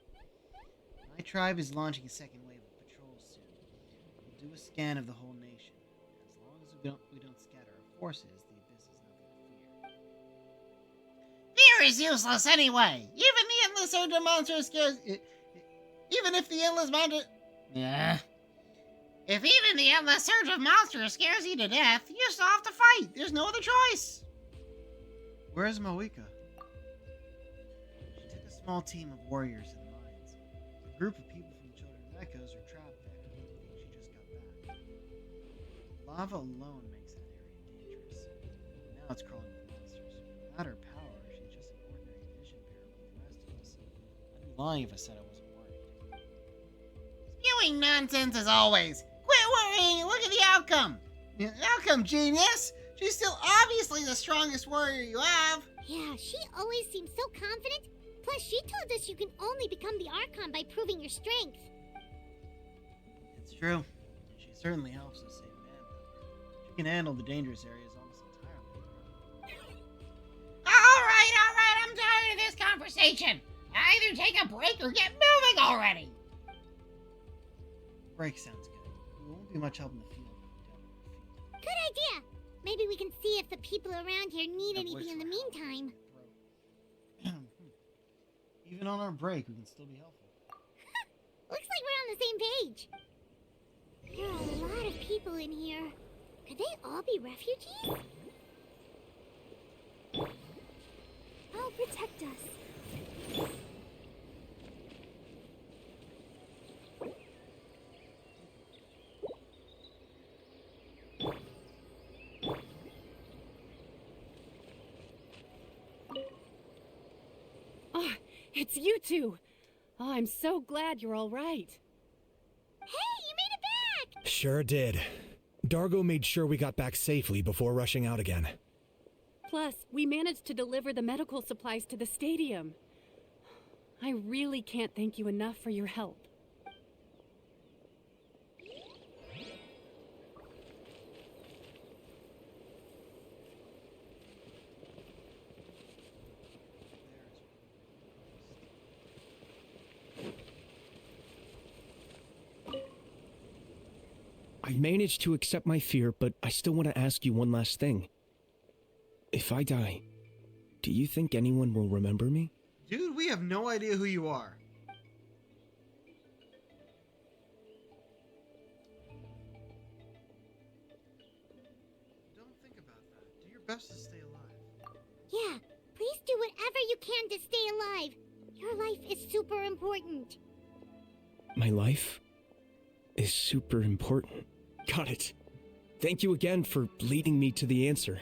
My tribe is launching a second wave of patrols soon. We'll do a scan of the whole nation. As long as we don't scatter our forces, the Abyss is nothing to fear. Fear is useless anyway! Even the endless surge of monsters scares... Even if the endless monster... Yeah. If even the endless surge of monsters scares you to death, you still have to fight. There's no other choice. Where's Moika? She took a small team of warriors to the mines. A group of people from Children of Echoes are trapped there. I think she just got back. Lava alone makes that area dangerous. Now it's crawling with monsters. Without her power, she's just an ordinary vision bearer like the rest of us. I'd be lying if I said I wasn't worried. Spewing nonsense as always. Quit worrying and look at the outcome. The outcome, genius. She's still obviously the strongest warrior you have. Yeah, she always seems so confident, Plus, she told us you can only become the Archon by proving your strength. It's true. She certainly helps us save manpower. She can handle the dangerous areas almost entirely. Alright, I'm tired of this conversation. Either take a break or get moving already. Break sounds good. We won't be much help in the field. Good idea. Maybe we can see if the people around here need anything in the meantime. Even on our break, we can still be helpful. Looks like we're on the same page. There are a lot of people in here. Could they all be refugees? I'll protect us. Oh, it's you two. Oh, I'm so glad you're all right. Hey, you made it back! Sure did. Dargo made sure we got back safely before rushing out again. Plus, we managed to deliver the medical supplies to the stadium. I really can't thank you enough for your help. I managed to accept my fear, but I still want to ask you one last thing. If I die, do you think anyone will remember me? Dude, we have no idea who you are. Don't think about that. Do your best to stay alive. Yeah, please do whatever you can to stay alive. Your life is super important. My life is super important. Got it. Thank you again for leading me to the answer.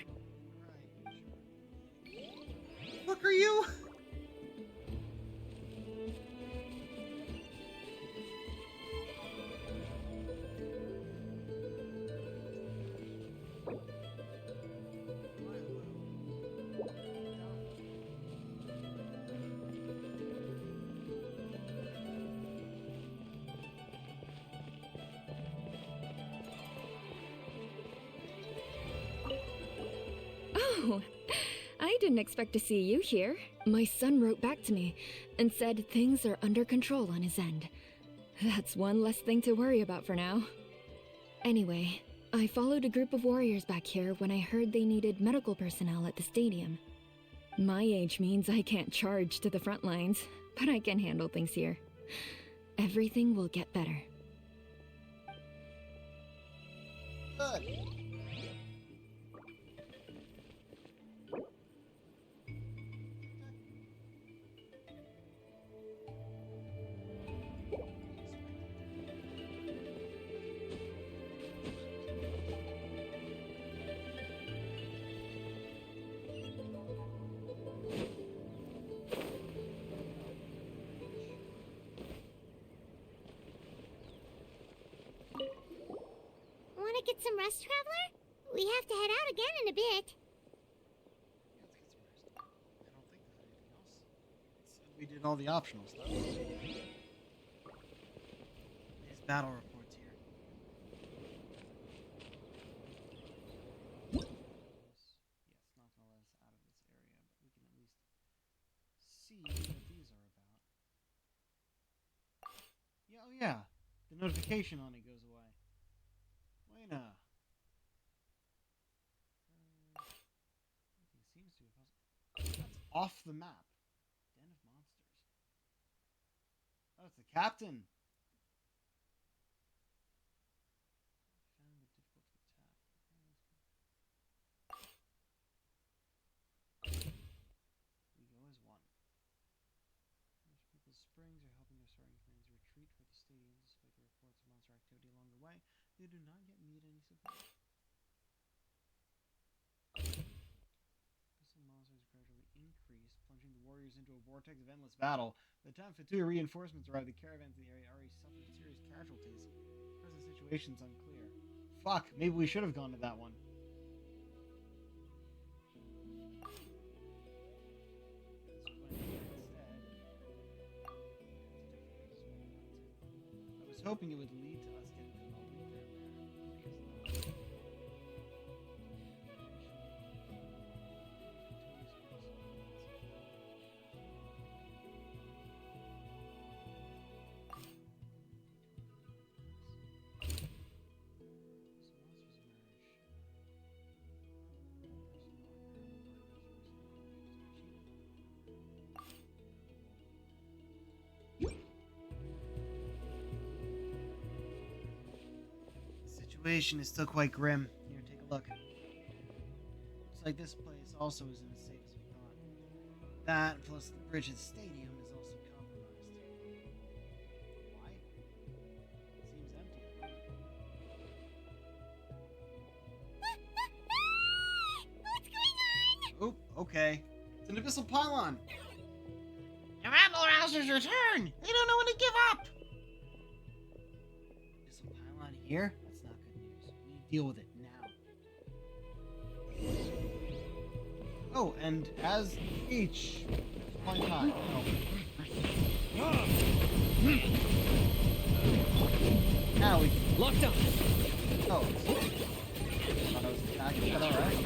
Fuck are you? Oh, I didn't expect to see you here. My son wrote back to me and said things are under control on his end. That's one less thing to worry about for now. Anyway, I followed a group of warriors back here when I heard they needed medical personnel at the stadium. My age means I can't charge to the front lines, but I can handle things here. Everything will get better. Good. Want to get some rest, Traveler? We have to head out again in a bit. We did all the optional stuff. These battle reports here. Yes, it's not going to let us out of this area, but we can at least see what these are about. Yeah, oh yeah, the notification on it goes away. Lena. Everything seems to have... That's off the map. Den of monsters. Oh, it's the captain. Found it difficult to attack. We go as one. Most people's springs are helping their starting clans retreat toward the stadium despite the reports of monster activity along the way. They do not yet need any support. As the monsters gradually increase, plunging the warriors into a vortex of endless battle. By the time Fatui reinforcements arrive, the caravans in the area already suffered serious casualties. The present situation's unclear. Fuck, maybe we should have gone to that one. Instead, hoping it would lead to us getting to know Luther. The situation is still quite grim. Here, take a look. Looks like this place also isn't as safe as we thought. That, plus the bridge at the stadium, is also compromised. Why? It seems empty. What's going on? Oh, okay. It's an abyssal pylon. The rabble rousers return! They don't know when to give up! Abyssal pylon here? That's not good news. We need to deal with it now. Oh, and as each one time. Oh. Now we can locked up. Oh, I thought I was attacking, but alright.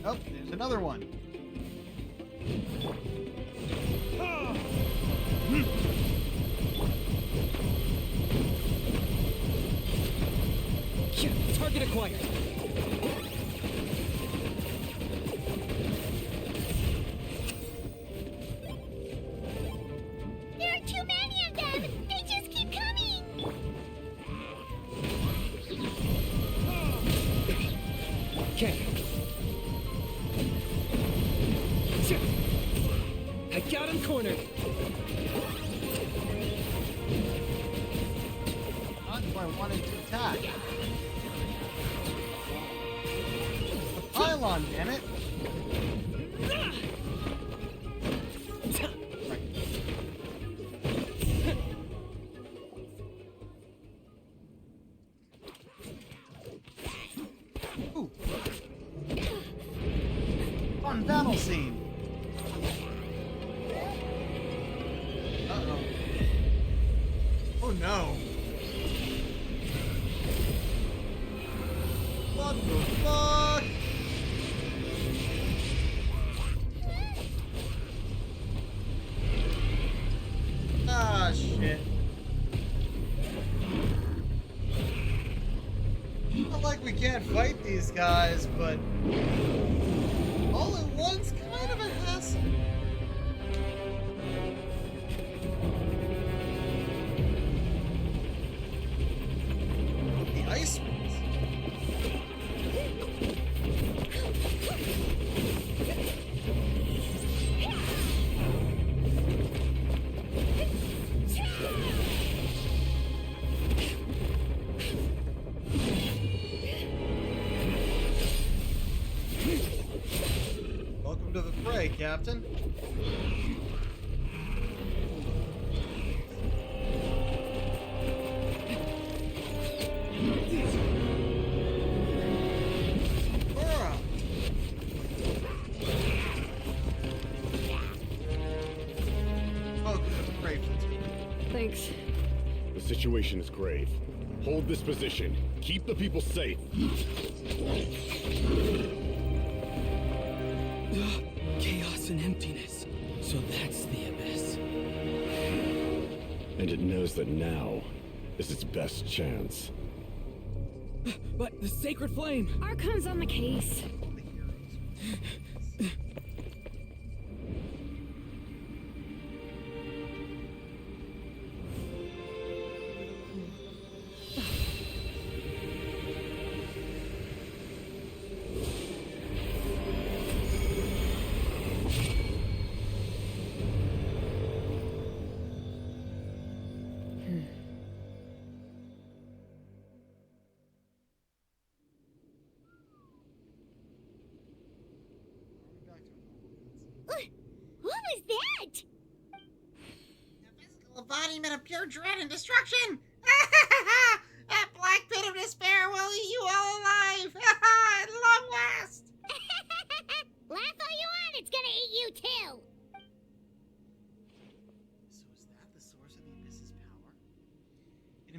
Oh, there's another one. Target acquired. There are too many of them! They just keep coming! Okay. I got him cornered. Not who I wanted to attack. The pylon, damn it! Ooh. Fun battle scene. Uh-oh. Oh no. What the fuck? Ah, shit. Not like we can't fight these guys, but all at once kind of a hassle. The ice ones. Welcome to the fray, Captain. Cora! Welcome to the fray, Fritz. Thanks. The situation is grave. Hold this position. Keep the people safe. Chaos and emptiness. So that's the abyss. And it knows that now is its best chance. But the sacred flame! Archon's on the case. What was that? The physical embodiment of pure dread and destruction! That black pit of despair will eat you all alive! At long last! Laugh all you want, it's gonna eat you too!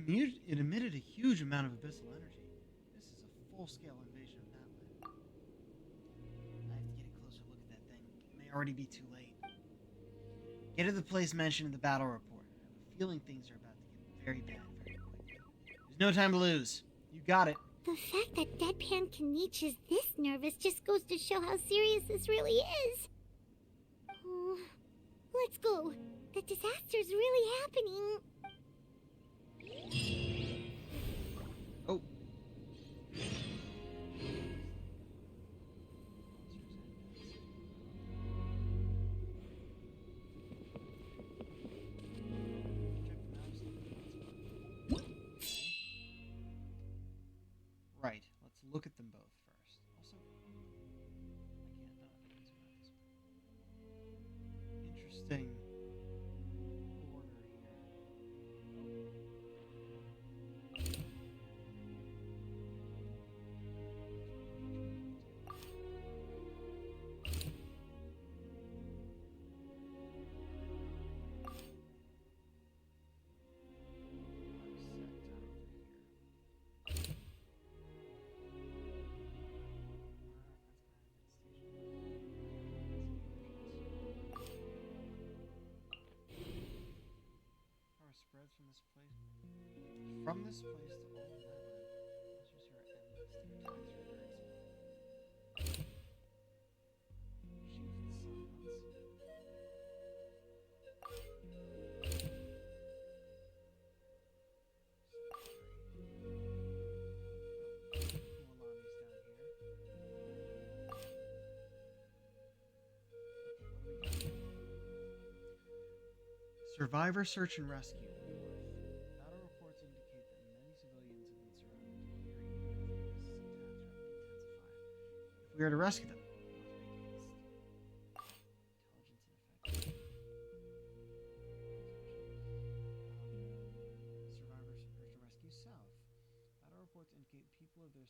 It emitted a huge amount of abyssal energy. This is a full-scale invasion of Natlan. I have to get a closer look at that thing. It may already be too late. Get to the place mentioned in the battle report. I have a feeling things are about to get very bad very quickly. There's no time to lose. You got it. The fact that Deadpan Kaniche is this nervous just goes to show how serious this really is. Oh, let's go. The disaster's really happening. Oh. Right. Let's look at them both first. Also, I can't not. Interesting order here. Power spreads from this place to all of Natlan. Monsters here are endless. Their attacks are very small. Shoot for the silence. Survivor search and rescue. Battle reports indicate that many civilians have been surrounded here, even as the attacks intensify. If we are to rescue them, we must make haste. Intelligence and effective. Survivor search and rescue south. Battle reports indicate people of their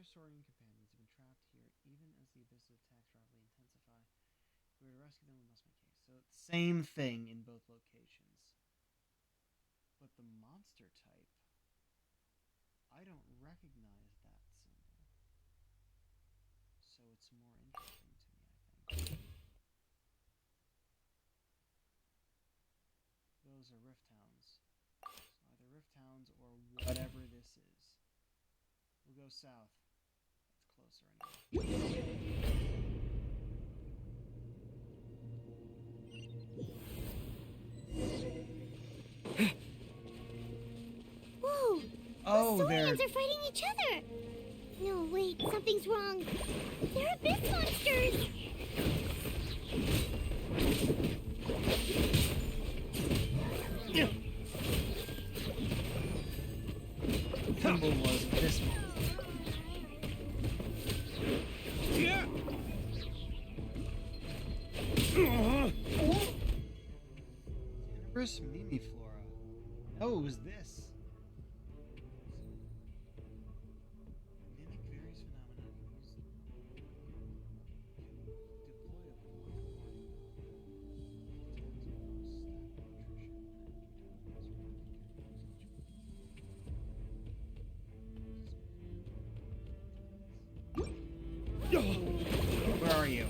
Saurian companions have been trapped here, even as the abyssal attacks rapidly intensify. If we are to rescue them, we must make haste. So it's same thing in both locations. But the monster type, I don't recognize that symbol. So it's more interesting to me, I think. Those are Rift Hounds. So either Rift Hounds or whatever this is. We'll go south. That's closer anyway. Whoa! Oh, the they're... Saurians are fighting each other! No, wait, something's wrong. They're abyss monsters! Symbol was this one. Tenebris Mimiflora. Oh, it was this. Mimic various phenomena used Where are you?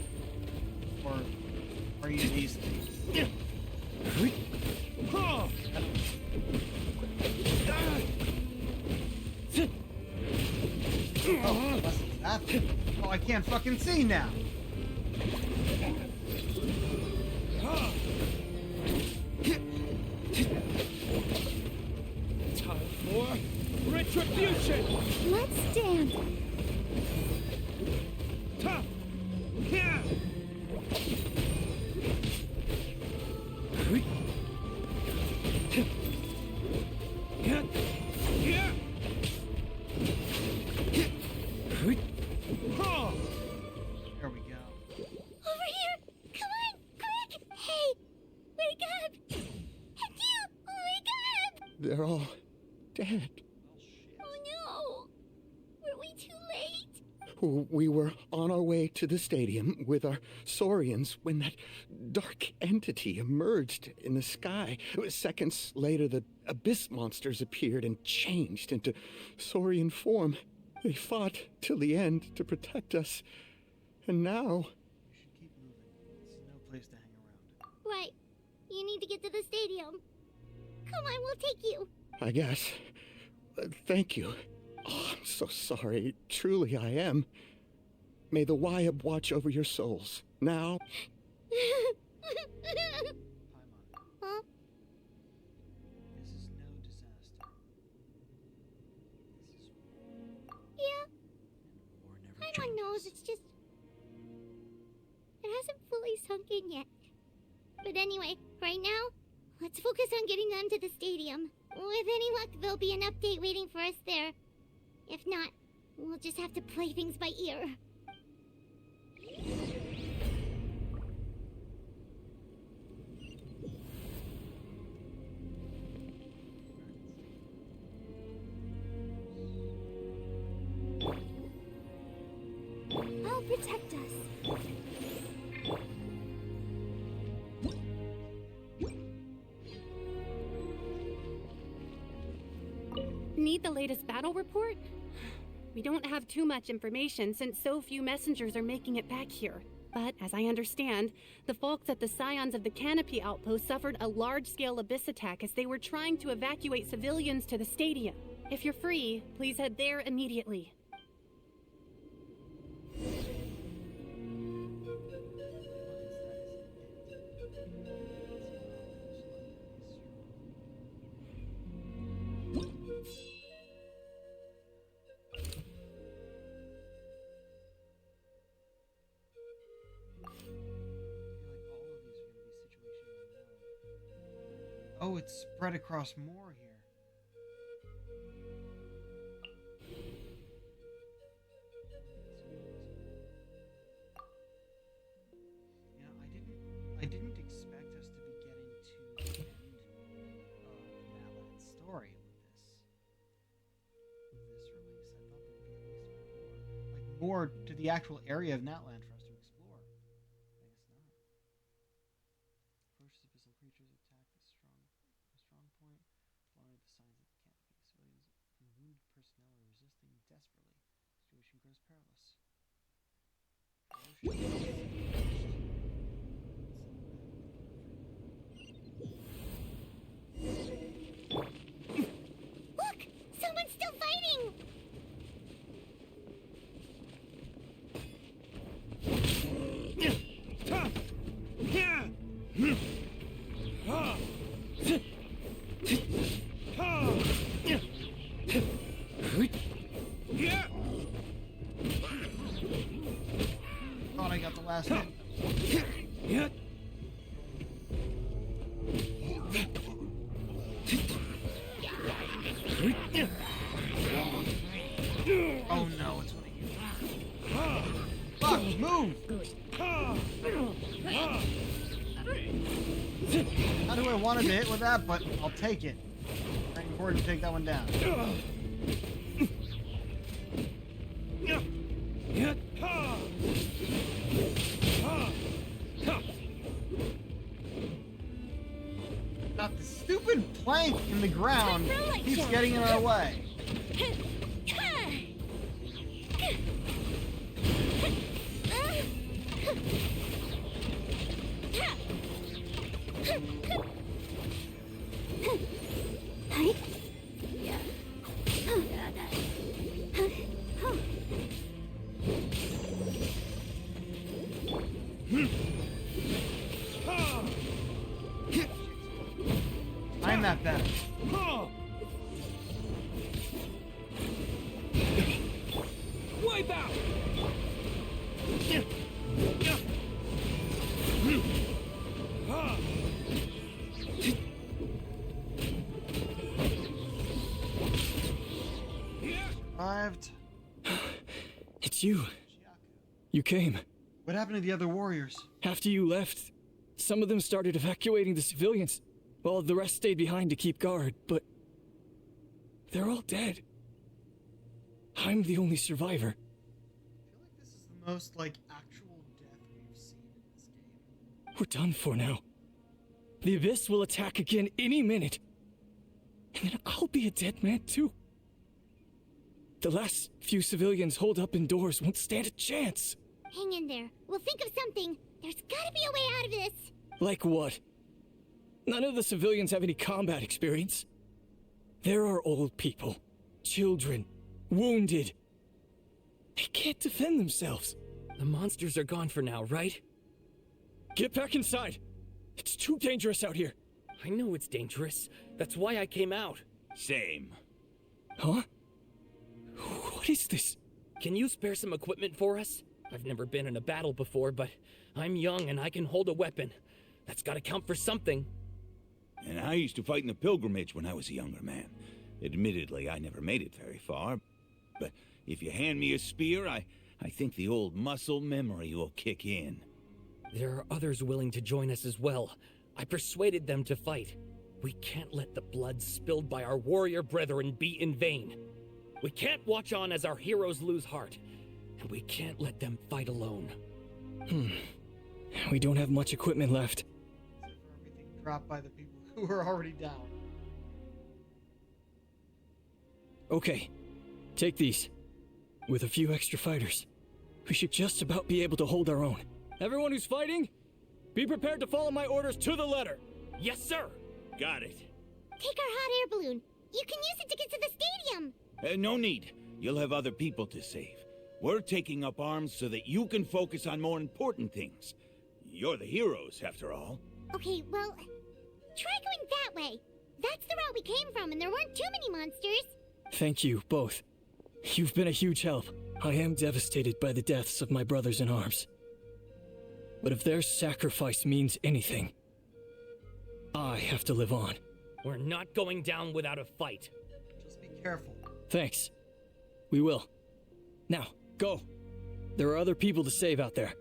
Or are you these things? Oh, that thing. Oh, I can't fucking see now. Time for retribution! Let's dance! Ta! Yeah! There we go. Over here! Come on! Quick! Hey! Wake up! Hector! Wake up! They're all dead. Oh no! Were we too late? We were on our way to the stadium with our Saurians when that dark entity emerged in the sky. Seconds later, the abyss monsters appeared and changed into Saurian form. They fought till the end to protect us. And now... We should keep moving. This is no place to hang around. Right. You need to get to the stadium. Come on, we'll take you. I guess. Thank you. Oh, I'm so sorry. Truly I am. May the Wyab watch over your souls. Now... Huh? This is no disaster. This is Yeah. war never Paimon knows, it's just... It hasn't fully sunk in yet. But anyway, right now, let's focus on getting them to the stadium. With any luck, there'll be an update waiting for us there. If not, we'll just have to play things by ear. I'll protect us. Need the latest battle report? We don't have too much information since so few messengers are making it back here. But, as I understand, the folks at the Scions of the Canopy outpost suffered a large-scale abyss attack as they were trying to evacuate civilians to the stadium. If you're free, please head there immediately. Oh, it's spread across more here. You know, I didn't expect us to be getting to the end of Natlan's story with this release. I thought there'd be at least more to the actual area of Natlan for us to explore. I guess not. Ferocious abyssal creatures attack the strong point, following the signs of the canopy. Civilians and wounded personnel are resisting desperately. The situation grows perilous. Look! Someone's still fighting! Thought I got the last hit. Oh no, it's one of you. Fuck, move! How do I want to hit with that, but I'll take it. Very important to take that one down. Not the stupid plank in the ground keeps getting in our way. I'm that better. Wipe out! Survived. It's you. You came. What happened to the other warriors? After you left, some of them started evacuating the civilians, while the rest stayed behind to keep guard, but they're all dead. I'm the only survivor. most, like, actual death we've seen in this game. We're done for now. The Abyss will attack again any minute. And then I'll be a dead man too. The last few civilians holed up indoors won't stand a chance. Hang in there. We'll think of something. There's gotta be a way out of this. Like what? None of the civilians have any combat experience. There are old people, children, wounded. They can't defend themselves. The monsters are gone for now, right? Get back inside. It's too dangerous out here. I know it's dangerous. That's why I came out. Same. Huh? What is this? Can you spare some equipment for us? I've never been in a battle before, but I'm young and I can hold a weapon. That's gotta count for something. And I used to fight in the pilgrimage when I was a younger man. Admittedly, I never made it very far. But if you hand me a spear, I think the old muscle memory will kick in. There are others willing to join us as well. I persuaded them to fight. We can't let the blood spilled by our warrior brethren be in vain. We can't watch on as our heroes lose heart. And we can't let them fight alone. We don't have much equipment left. Everything dropped by the people who were already down. Okay, take these. With a few extra fighters, we should just about be able to hold our own. Everyone who's fighting, be prepared to follow my orders to the letter. Yes, sir. Got it. Take our hot air balloon. You can use it to get to the stadium. No need. You'll have other people to save. We're taking up arms so that you can focus on more important things. You're the heroes, after all. Okay, well, try going that way. That's the route we came from, and there weren't too many monsters. Thank you, both. You've been a huge help. I am devastated by the deaths of my brothers in arms. But if their sacrifice means anything, I have to live on. We're not going down without a fight. Just be careful. Thanks. We will. Now, go. There are other people to save out there.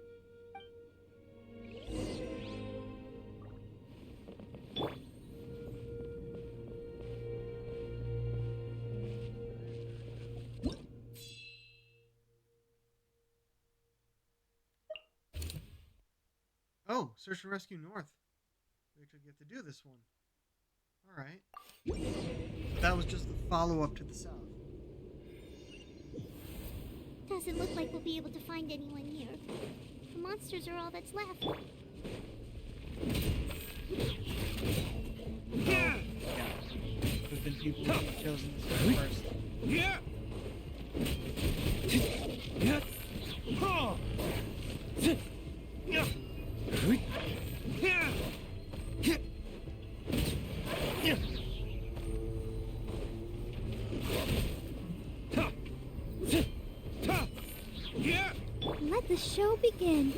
Oh, Search and Rescue North. We actually get to do this one. Alright. So that was just the follow-up to the south. Doesn't look like we'll be able to find anyone here. The monsters are all that's left. There's been people who have chosen this one first. Let the show begin.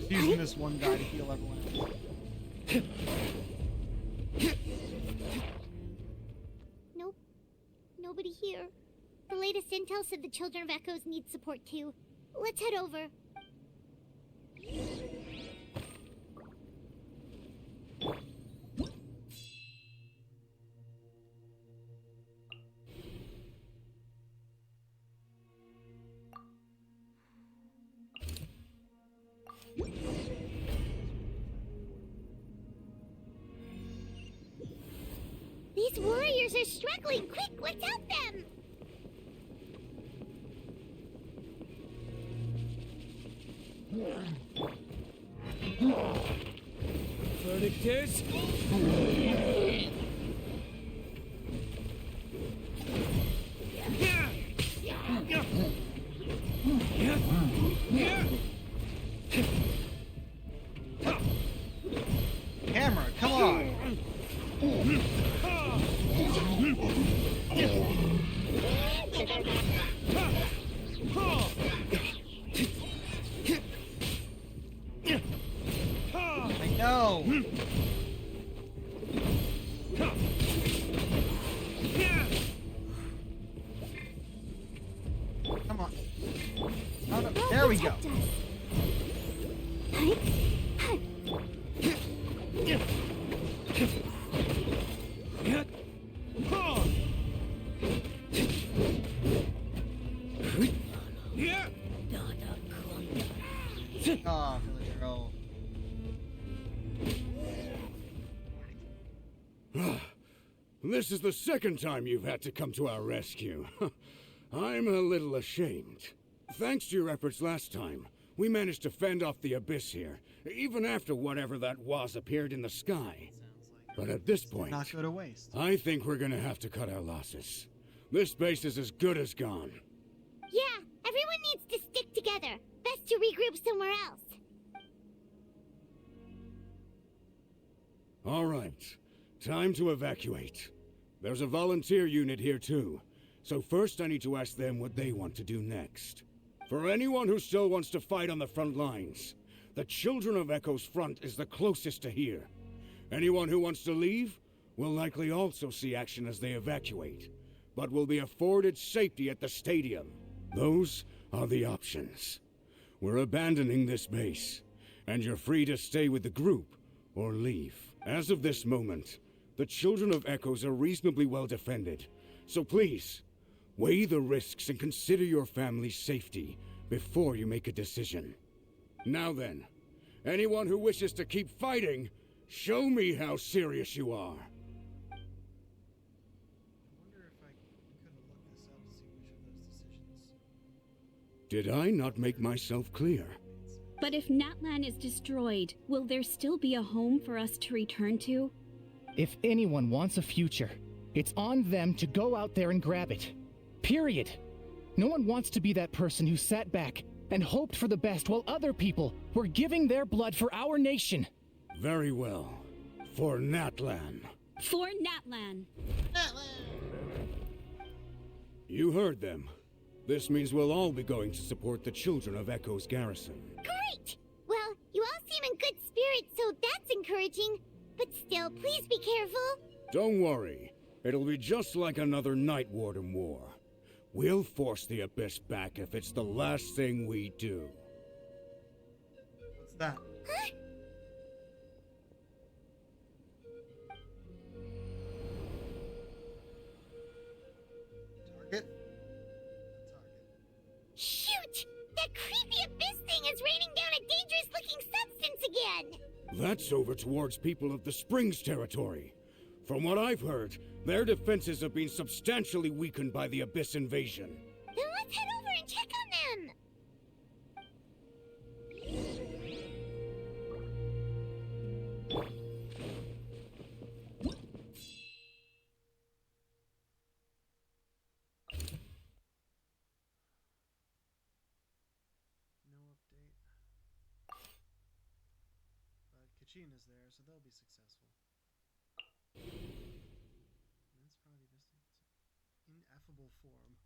Using this one guy to heal everyone else. Nope. Nobody here. The latest intel said the Children of Echoes need support too. Let's head over. These warriors are struggling! Quick, let's help them! Verdict is... Camera, come on! I know! Come on. Oh, no. There we go. This is the second time you've had to come to our rescue. I'm a little ashamed. Thanks to your efforts last time, we managed to fend off the abyss here, even after whatever that was appeared in the sky. But at this point, Not go to waste. I think we're gonna have to cut our losses. This base is as good as gone. Yeah, everyone needs to stick together. Best to regroup somewhere else. All right, time to evacuate. There's a volunteer unit here too, so first I need to ask them what they want to do next. For anyone who still wants to fight on the front lines, the Children of Echo's front is the closest to here. Anyone who wants to leave will likely also see action as they evacuate, but will be afforded safety at the stadium. Those are the options. We're abandoning this base, and you're free to stay with the group or leave. As of this moment, the Children of Echoes are reasonably well defended, so please, weigh the risks and consider your family's safety before you make a decision. Now then, anyone who wishes to keep fighting, show me how serious you are. I wonder if I could have looked this up to see which of those decisions. Did I not make myself clear? But if Natlan is destroyed, will there still be a home for us to return to? If anyone wants a future, it's on them to go out there and grab it. Period. No one wants to be that person who sat back and hoped for the best while other people were giving their blood for our nation. Very well. For Natlan. For Natlan. You heard them. This means we'll all be going to support the Children of Echo's garrison. Great! Well, you all seem in good spirits, so that's encouraging. But still, please be careful. Don't worry. It'll be just like another Night Warden war. We'll force the Abyss back if it's the last thing we do. What's that? Huh? Target? Shoot! That creepy abyss thing is raining down a dangerous-looking substance again! That's over towards people of the Springs territory. From what I've heard, their defenses have been substantially weakened by the Abyss invasion. Then let's head over and check on them! No update. But Kachina's there, so they'll be successful. That's probably the best thing. Ineffable form.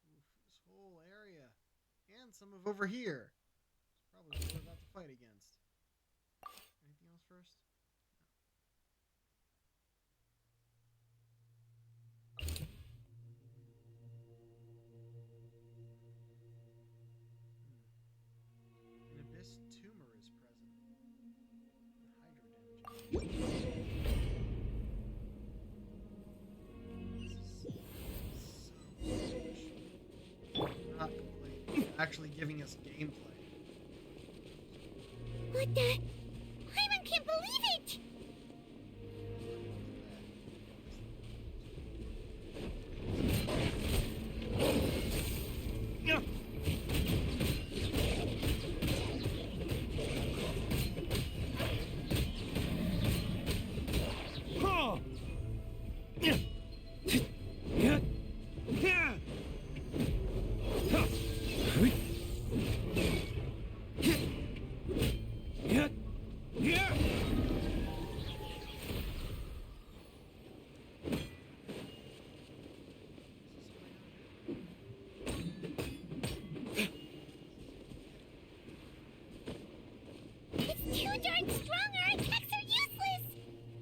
Oof, this whole area. And some of over here. It's probably what we're about to fight against. Anything else first? An abyss tumor is present. Hydro damage. Not complete. Actually giving us gameplay. What the? Paimon can't believe it! It's too darn strong, our attacks are useless!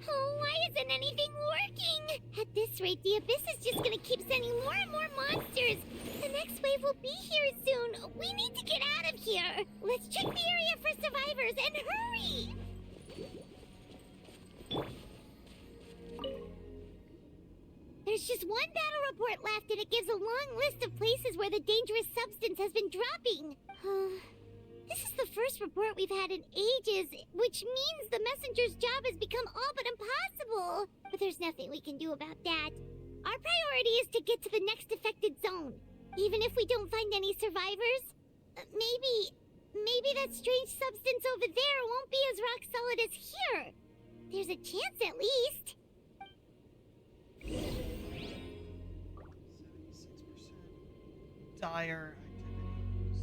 Oh, why isn't anything working? At this rate, the Abyss is just gonna keep sending more and more monsters! The next wave will be here soon! We need to get out of here! Let's check the area for survivors, and hurry! There's just one battle report left, and it gives a long list of places where the dangerous substance has been dropping. This is the first report we've had in ages, which means the messenger's job has become all but impossible. But there's nothing we can do about that. Our priority is to get to the next affected zone. Even if we don't find any survivors, maybe that strange substance over there won't be as rock solid as here. There's a chance at least. 76%. Dire activity.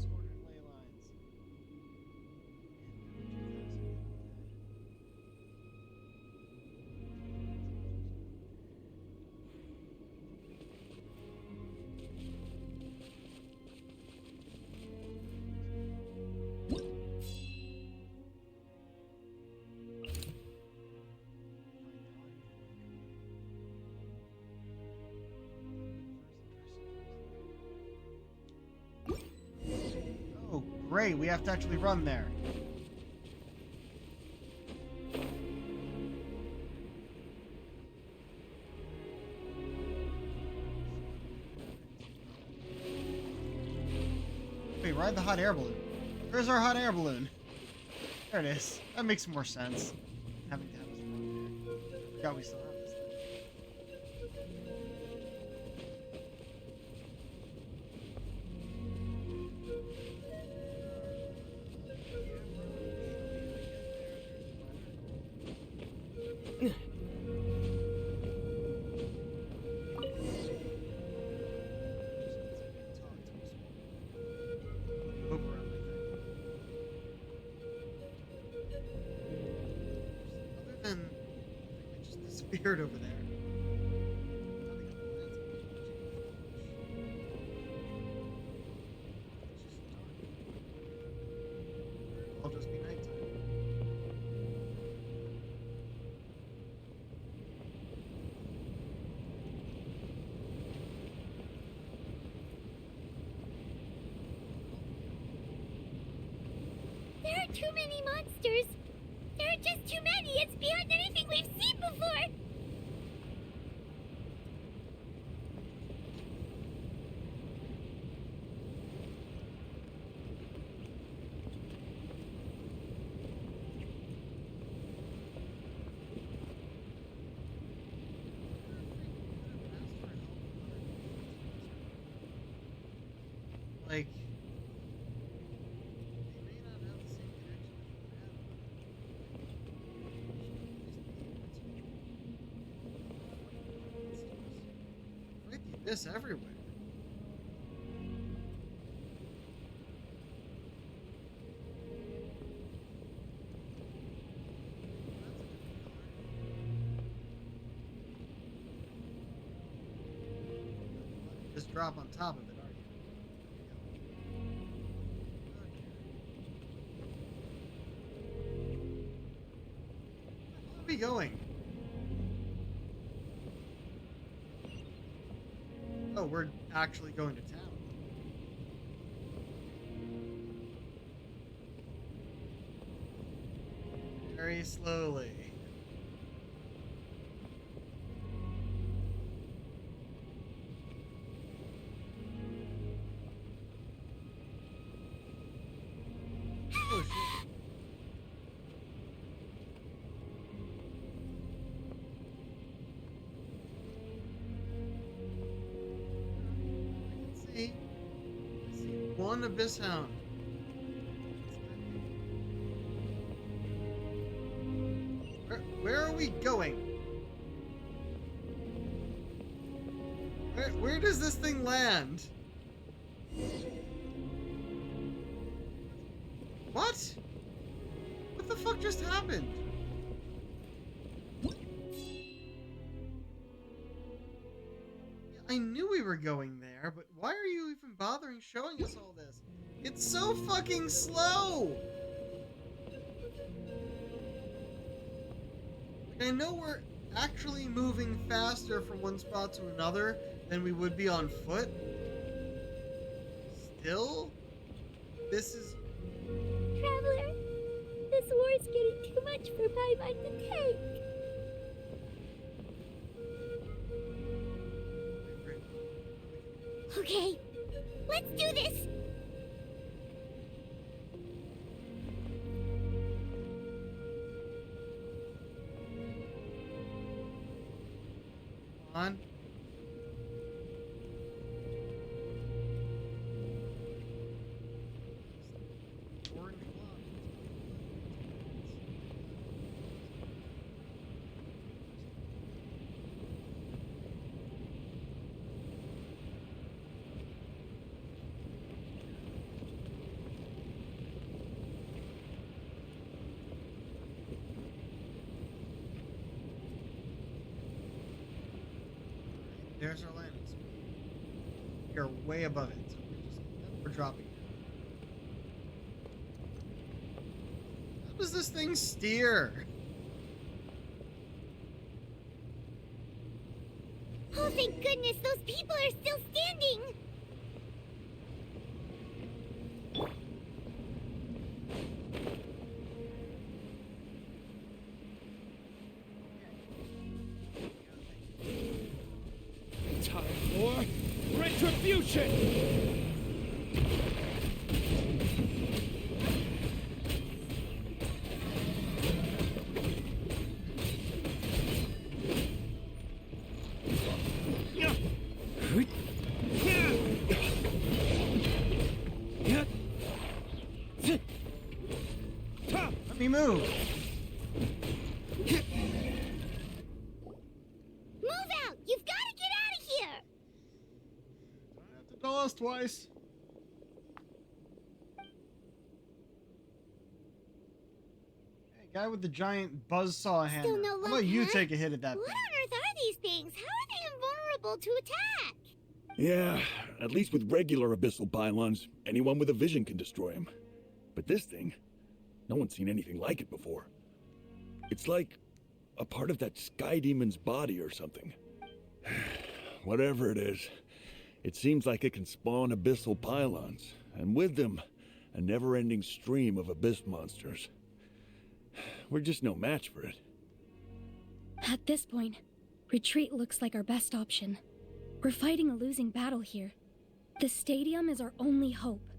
Sorted ley lines. Oh, great. We have to actually run there. Wait, ride the hot air balloon. Where's our hot air balloon? There it is. That makes more sense. Having to have us run there. Forgot we still have this thing. Disappeared over there. It'll just be nighttime. There are too many monsters. There are just too many. It's beyond anything we've seen before. Like, this everywhere. Just drop on top of it, are you? Where are we going? Oh, we're actually going to town. Very slowly. Oh, shit. I see one abyss hound. Where are we going? Where does this thing land? What? What the fuck just happened? I knew we were going there, but why are you even bothering showing us all this? It's so fucking slow! Like, I know we're actually moving faster from one spot to another than we would be on foot. Still, this is... Traveler, this war's getting too much for my mind to take. Okay, let's do this! on. There's our landing speed. We are way above it, so we're dropping. How does this thing steer? Oh, thank goodness, those people are still standing! Time for retribution! Let me move. Move out! You've got to get out of here! Don't have to tell us twice. Hey, guy with the giant buzzsaw hammer. Still no How luck, about you huh? take a hit at that What thing? on earth are these things? How are they invulnerable to attack? Yeah, at least with regular abyssal pylons, anyone with a vision can destroy them. But this thing, no one's seen anything like it before. It's like a part of that sky demon's body or something. Whatever it is, it seems like it can spawn abyssal pylons, and with them, a never-ending stream of abyss monsters. We're just no match for it. At this point, retreat looks like our best option. We're fighting a losing battle here. The stadium is our only hope.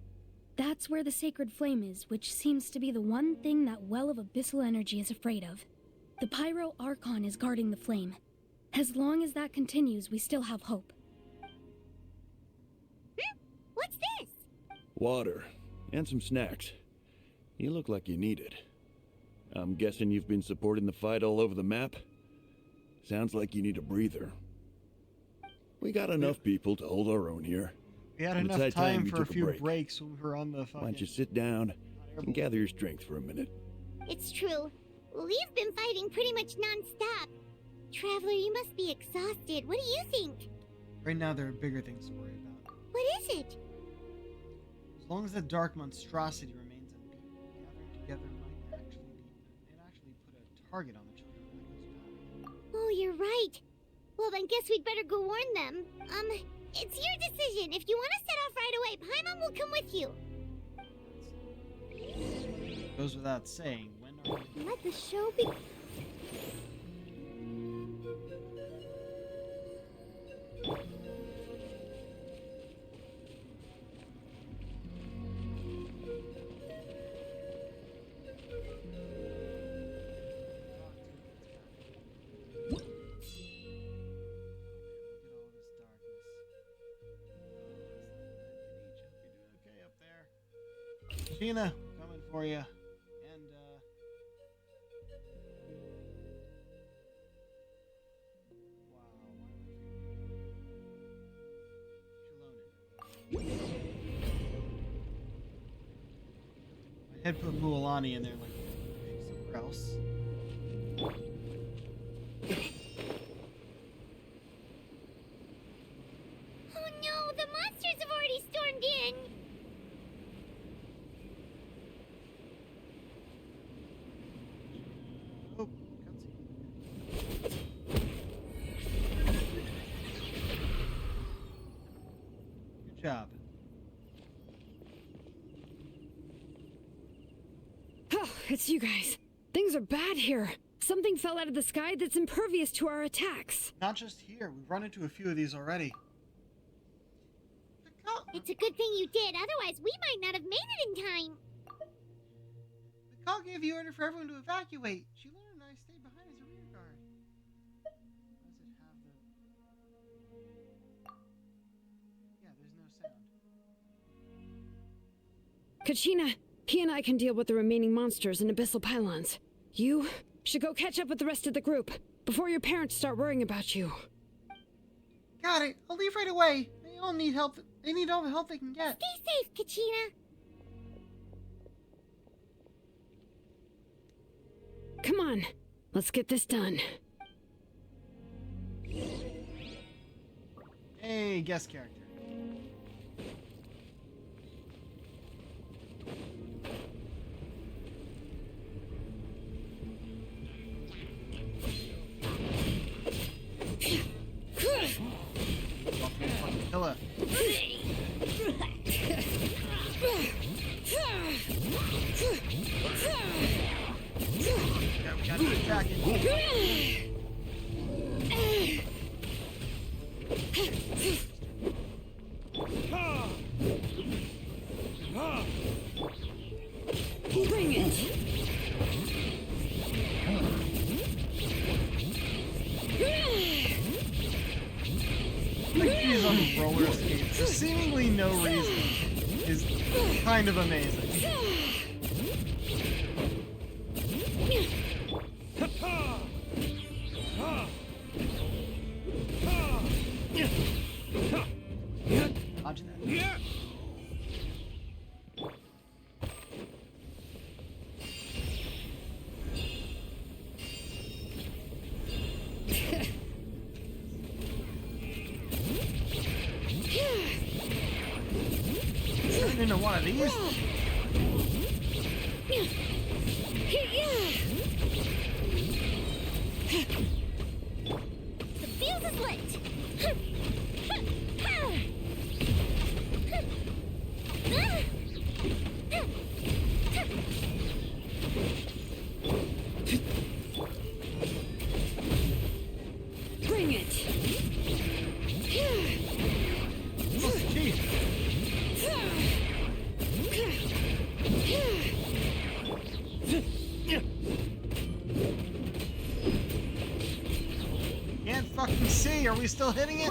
That's where the sacred flame is, which seems to be the one thing that well of abyssal energy is afraid of. The Pyro Archon is guarding the flame. As long as that continues, we still have hope. What's this? Water, and some snacks. You look like you need it. I'm guessing you've been supporting the fight all over the map? Sounds like you need a breather. We got enough people to hold our own here. We had And it's enough high time time we for a took a few break. breaks when we were on the Why don't you fucking... sit down and gather your strength for a minute? It's true. We've been fighting pretty much non-stop. Traveler, you must be exhausted. What do you think? Right now, there are bigger things to worry about. What is it? As long as that dark monstrosity remains unbeaten, gathering together might actually put a target on the children of Echo's path. Oh, you're right. Well, then guess we'd better go warn them. It's your decision. If you want to set off right away, Paimon will come with you. Goes without saying, when are we... Let the show be... Sheena, coming for you. And, I had put Mualani in there, like, somewhere else. Oh no, the monsters have already stormed in. Oh, good job. Oh, it's you guys. Things are bad here. Something fell out of the sky that's impervious to our attacks. Not just here. We've run into a few of these already. It's a good thing you did, otherwise we might not have made it in time. The call gave the order for everyone to evacuate. She and I stayed behind as a rear guard. Why does it have the... sound. Kachina, he and I can deal with the remaining monsters and abyssal pylons. You should go catch up with the rest of the group before your parents start worrying about you. Got it. I'll leave right away. They all need help. They need all the help they can get. Stay safe, Kachina. Come on, let's get this done. Hey, guest character. Fucking killer. Yeah, we gotta attack it. Bring it! Like he's on roller skates for seemingly no reason is kind of amazing. Dodge that. Turn into one of these. The fuse is lit. Bring it! Can't fucking see. Are we still hitting it?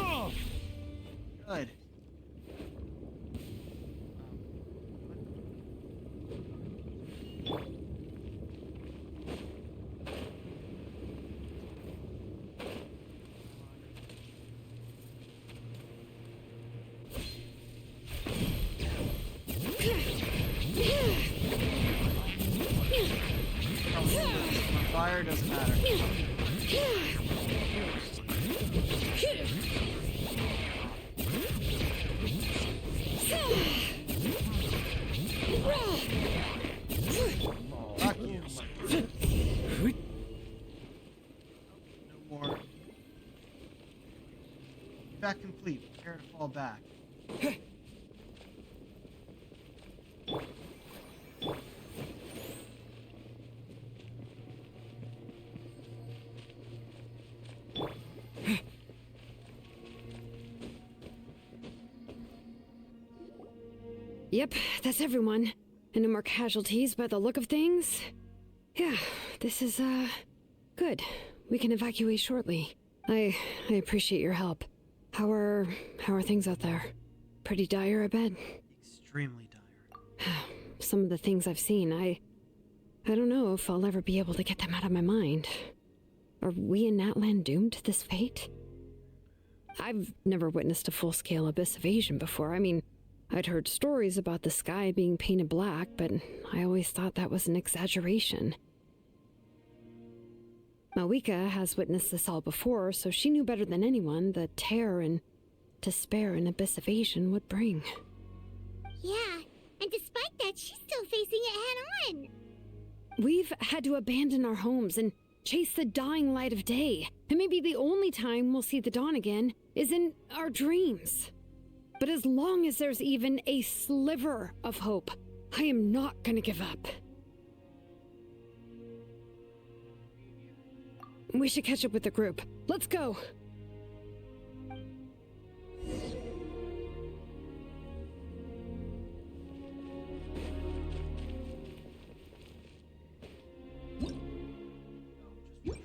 Good. Fire doesn't matter. Fuck you. No more. Back complete. Prepare to fall back. Yep, that's everyone. And no more casualties by the look of things. Yeah, this is, good. We can evacuate shortly. I appreciate your help. How are things out there? Pretty dire, I bet? Extremely dire. Some of the things I've seen, I don't know if I'll ever be able to get them out of my mind. Are we in Natlan doomed to this fate? I've never witnessed a full-scale abyss invasion before. I mean, I'd heard stories about the sky being painted black, but I always thought that was an exaggeration. Malika has witnessed this all before, so she knew better than anyone the terror and despair an abyss invasion would bring. Yeah, and despite that, she's still facing it head-on. We've had to abandon our homes and chase the dying light of day, and maybe the only time we'll see the dawn again is in our dreams. But as long as there's even a sliver of hope, I am not gonna give up. We should catch up with the group. Let's go!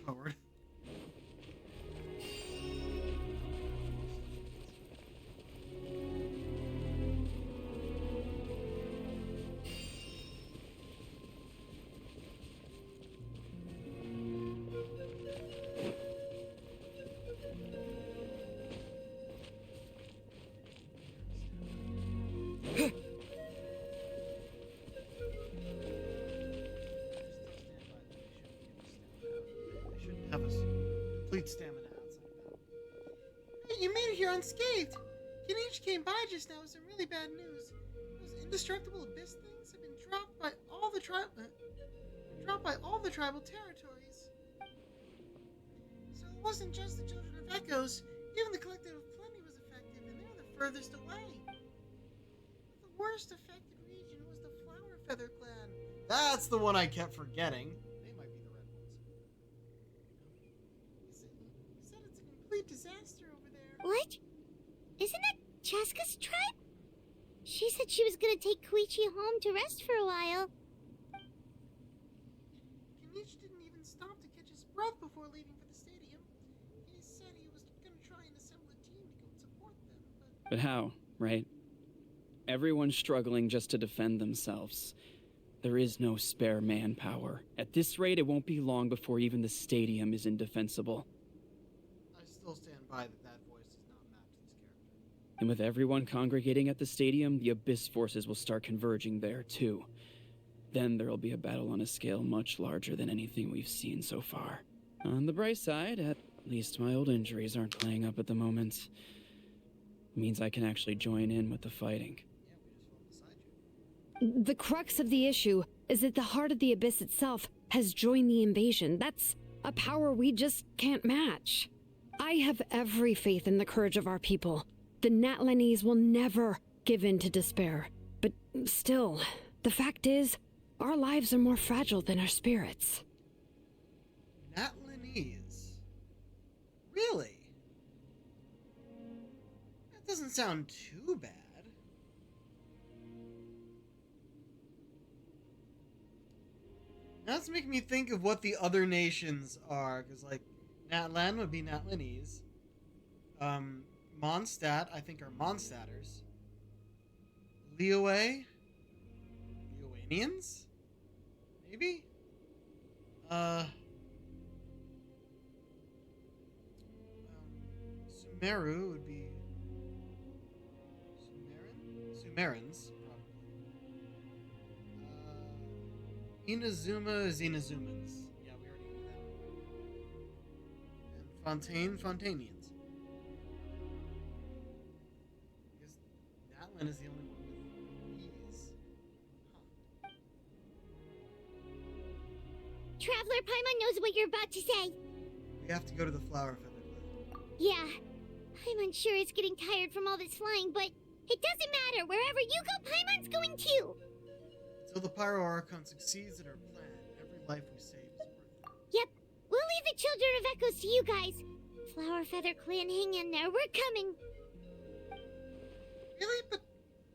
Forward. complete stamina outside of that. Hey, you made it here unscathed. Kenichi came by just now with some really bad news. Those indestructible abyss things have been dropped by all the tribal territories. So it wasn't just the Children of Echoes. Even the Collective of Plenty was affected, and they're the furthest away. The worst affected region was the Flower Feather Clan. That's the one I kept forgetting. They might be the red ones. He said it's a complete disaster over there. What? Isn't that Cheska's tribe? She said she was gonna take Koichi home to rest for a while. Kenichi didn't even stop to catch his breath before leaving for the stadium. He said he was gonna try and assemble a team to go support them, But how, right? Everyone's struggling just to defend themselves. There is no spare manpower. At this rate, it won't be long before even the stadium is indefensible. I still stand by that voice does not match this character. And with everyone congregating at the stadium, the Abyss forces will start converging there, too. Then there'll be a battle on a scale much larger than anything we've seen so far. On the bright side, at least my old injuries aren't playing up at the moment. It means I can actually join in with the fighting. The crux of the issue is that the heart of the Abyss itself has joined the invasion. That's a power we just can't match. I have every faith in the courage of our people. The Natlanese will never give in to despair. But still, the fact is, our lives are more fragile than our spirits. Natlanese? Really? That doesn't sound too bad. Now that's making me think of what the other nations are, because, like, Natlan would be Natlanese. Mondstadt, I think, are Mondstatters. Liyue? Liyuanians? Maybe? Sumeru would be... Sumerans, probably. Inazuma is Inazumans. Yeah, we already knew that. And Fontanians. Because Natlan is the only one with E's. Traveler Paimon knows what you're about to say. We have to go to the Flower Feather Clan. Yeah, Paimon's sure is getting tired from all this flying, but it doesn't matter. Wherever you go, Paimon's going too. Until the Pyro Archon succeeds at our plan, every life we save is worth it. Yep, we'll leave the Children of Echoes to you guys. Flower Feather Clan, hang in there. We're coming. Really? But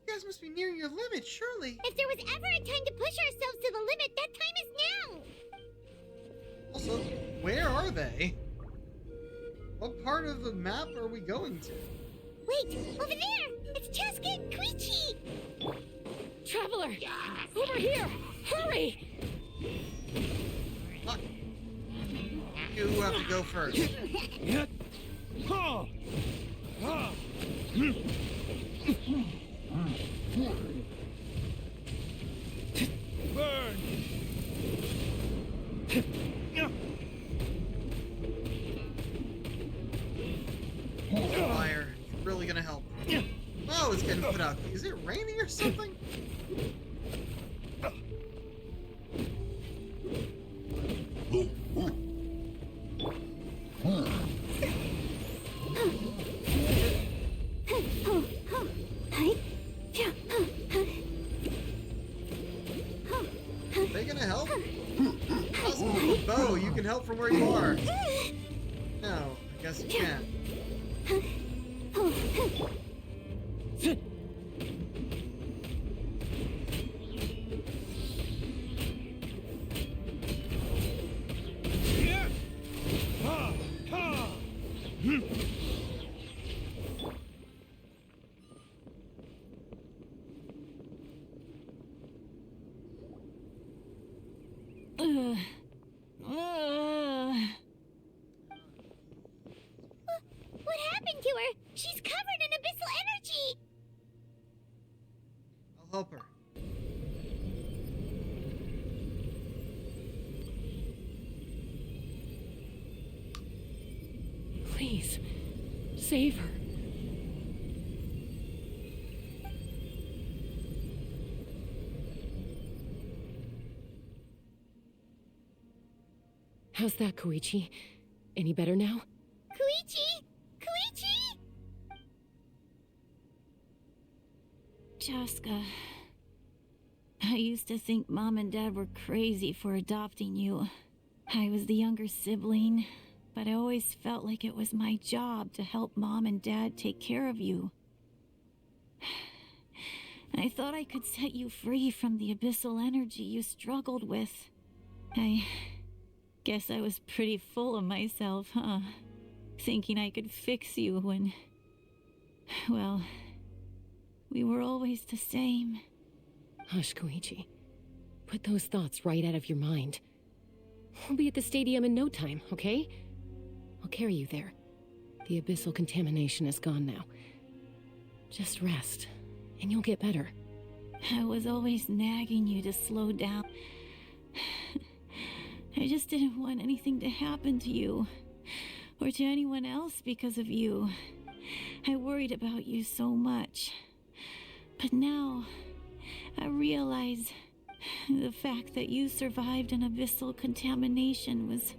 you guys must be nearing your limit, surely. If there was ever a time to push ourselves to the limit, that time is now. Also, where are they? What part of the map are we going to? Wait, over there! It's Cheska and Koichi! Traveler! Over here! Hurry! Look. You have to go first. Burn! Fire. It's really gonna help. Oh, it's getting put out. Is it raining or something? Are they gonna help? Awesome. Bo, you can help from where you are. No, I guess you can't. What happened to her? She's covered in abyssal energy! I'll help her. Please, save her. How's that, Koichi? Any better now? Koichi! Koichi! Chaska, I used to think Mom and Dad were crazy for adopting you. I was the younger sibling, but I always felt like it was my job to help Mom and Dad take care of you. I thought I could set you free from the abyssal energy you struggled with. I guess I was pretty full of myself, huh? Thinking I could fix you when... well, we were always the same. Hush, Koichi. Put those thoughts right out of your mind. We'll be at the stadium in no time, okay? I'll carry you there. The abyssal contamination is gone now. Just rest, and you'll get better. I was always nagging you to slow down. I just didn't want anything to happen to you, or to anyone else because of you. I worried about you so much. But now, I realize the fact that you survived an abyssal contamination was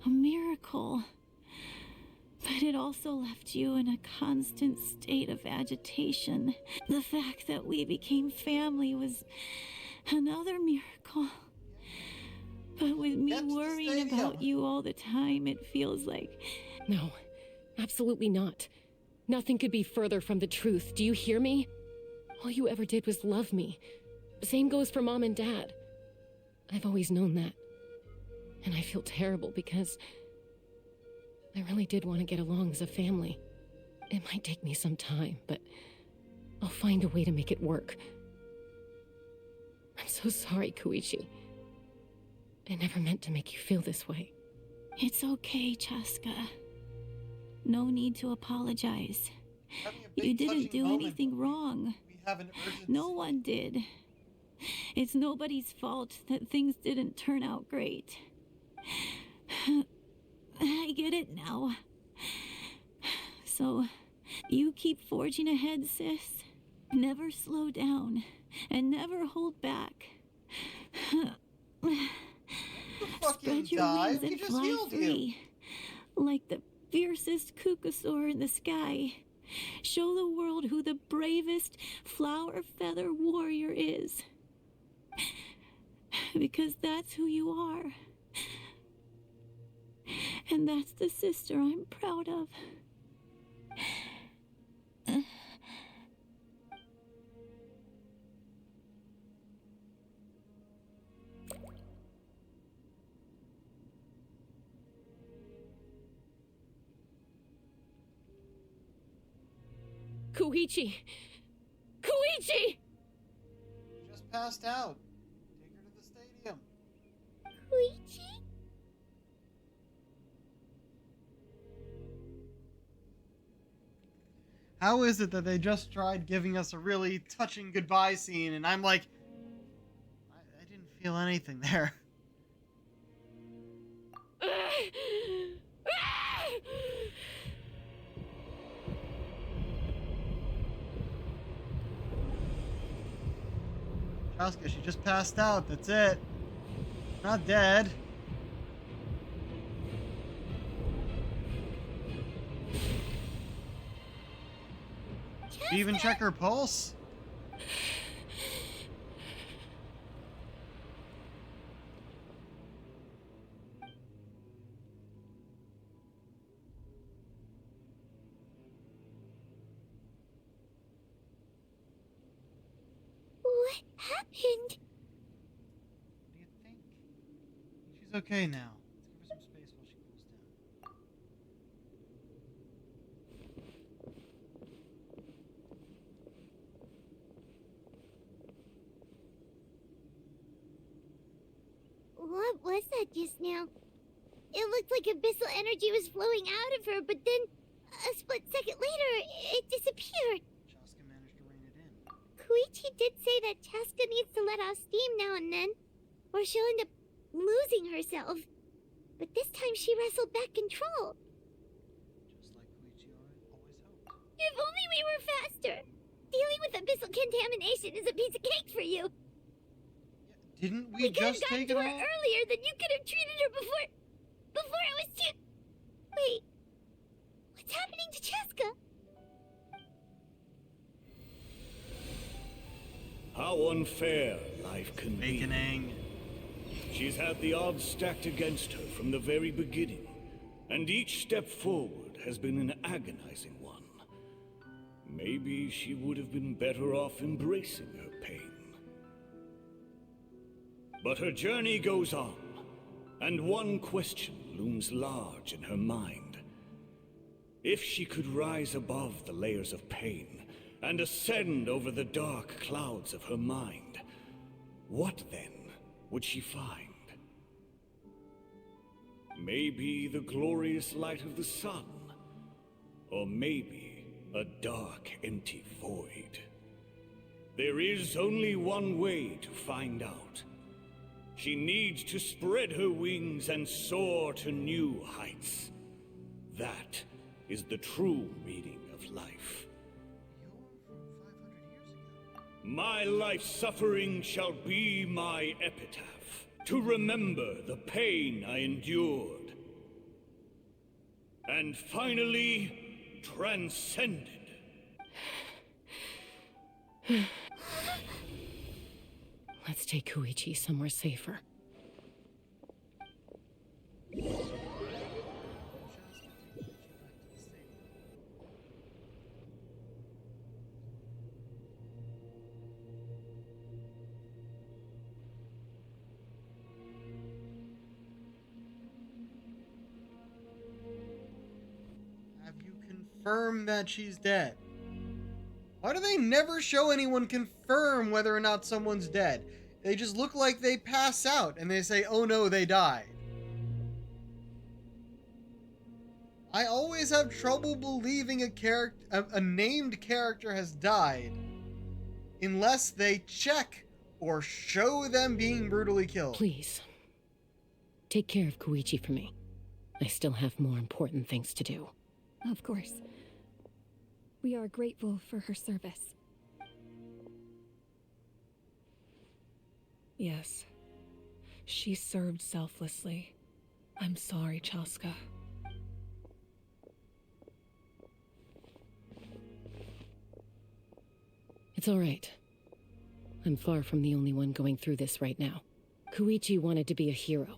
a miracle. But it also left you in a constant state of agitation. The fact that we became family was another miracle. But with me worrying about you all the time, it feels like... No, absolutely not. Nothing could be further from the truth. Do you hear me? All you ever did was love me. Same goes for Mom and Dad. I've always known that. And I feel terrible because I really did want to get along as a family. It might take me some time, but I'll find a way to make it work. I'm so sorry, Koichi. I never meant to make you feel this way. It's okay, Chaska. No need to apologize. You didn't do anything wrong. No one did. It's nobody's fault that things didn't turn out great. I get it now. So, you keep forging ahead, sis. Never slow down, and never hold back. Spread your wings and fly free, like the fiercest kukasaur in the sky. Show the world who the bravest flower feather warrior is. Because that's who you are. And that's the sister I'm proud of. Koichi! Koichi! Just passed out. Take her to the stadium. Koichi? How is it that they just tried giving us a really touching goodbye scene, and I'm like, I didn't feel anything there. Chaska, she just passed out. That's it. Not dead. Did you even check her pulse? What happened? What do you think? She's okay now. Let's give her some space while she cools down. What was that just now? It looked like abyssal energy was flowing out of her, but then a split second later, it disappeared. Chaska managed to rein it in. Koichi did say that Chaska needs to let off steam now and then, or she'll end up losing herself. But this time she wrestled back control. Just like you were faster. Dealing with abyssal contamination is a piece of cake for you. Didn't We we could have just gotten take to it her all? earlier, then you could have treated her before it was too... Wait. What's happening to Cheska? How unfair life can Awakening. be. She's had the odds stacked against her from the very beginning, and each step forward has been an agonizing one. Maybe she would have been better off embracing her pain. But her journey goes on, and one question looms large in her mind. If she could rise above the layers of pain and ascend over the dark clouds of her mind, what then would she find? Maybe the glorious light of the sun, or maybe a dark, empty void. There is only one way to find out. She needs to spread her wings and soar to new heights. That is the true meaning of life. My life suffering shall be my epitaph, to remember the pain I endured, and finally transcended. Let's take Koichi somewhere safer. Have you confirmed that she's dead? Why do they never show anyone confirm whether or not someone's dead? They just look like they pass out and they say, oh no, they died. I always have trouble believing a named character has died unless they check or show them being brutally killed. Please, take care of Koichi for me. I still have more important things to do. Of course. We are grateful for her service. Yes. She served selflessly. I'm sorry, Chaska. It's all right. I'm far from the only one going through this right now. Koichi wanted to be a hero.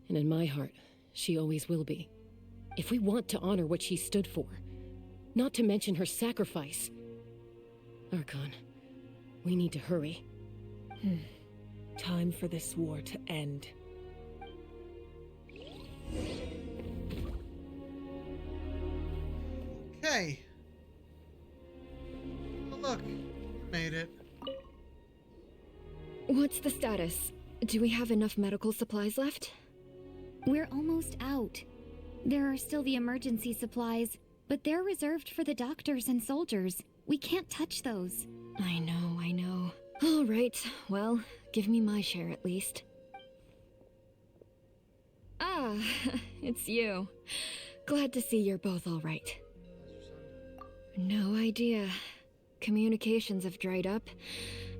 And in my heart, she always will be. If we want to honor what she stood for, not to mention her sacrifice. Archon, we need to hurry. Time for this war to end. Okay. Oh, look, you made it. What's the status? Do we have enough medical supplies left? We're almost out. There are still the emergency supplies, but they're reserved for the doctors and soldiers. We can't touch those. I know. All right, well, give me my share at least. Ah, it's you. Glad to see you're both all right. No idea. Communications have dried up,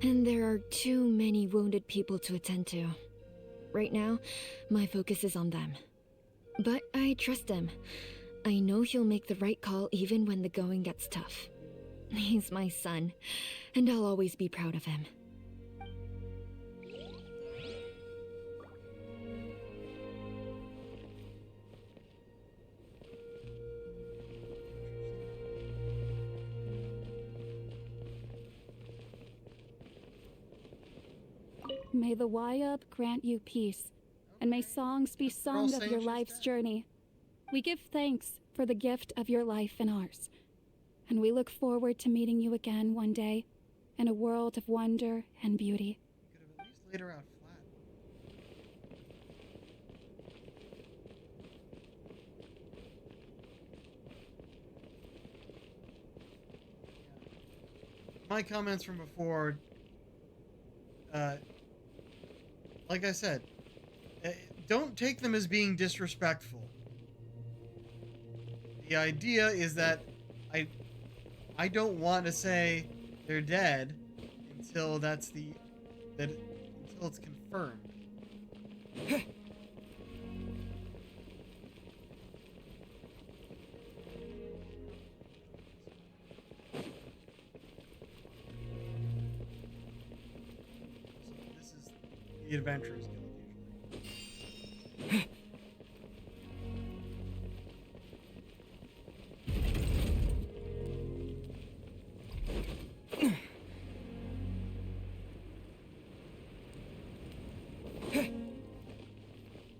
and there are too many wounded people to attend to. Right now, my focus is on them. But I trust him. I know he'll make the right call even when the going gets tough. He's my son, and I'll always be proud of him. May the Wayub grant you peace, and may songs be sung of your life's journey. We give thanks for the gift of your life and ours, and we look forward to meeting you again one day in a world of wonder and beauty. Could have at least laid her out flat. My comments from before, like I said, don't take them as being disrespectful. The idea is that I don't want to say they're dead until until it's confirmed. So this is the Adventurers Guild usually.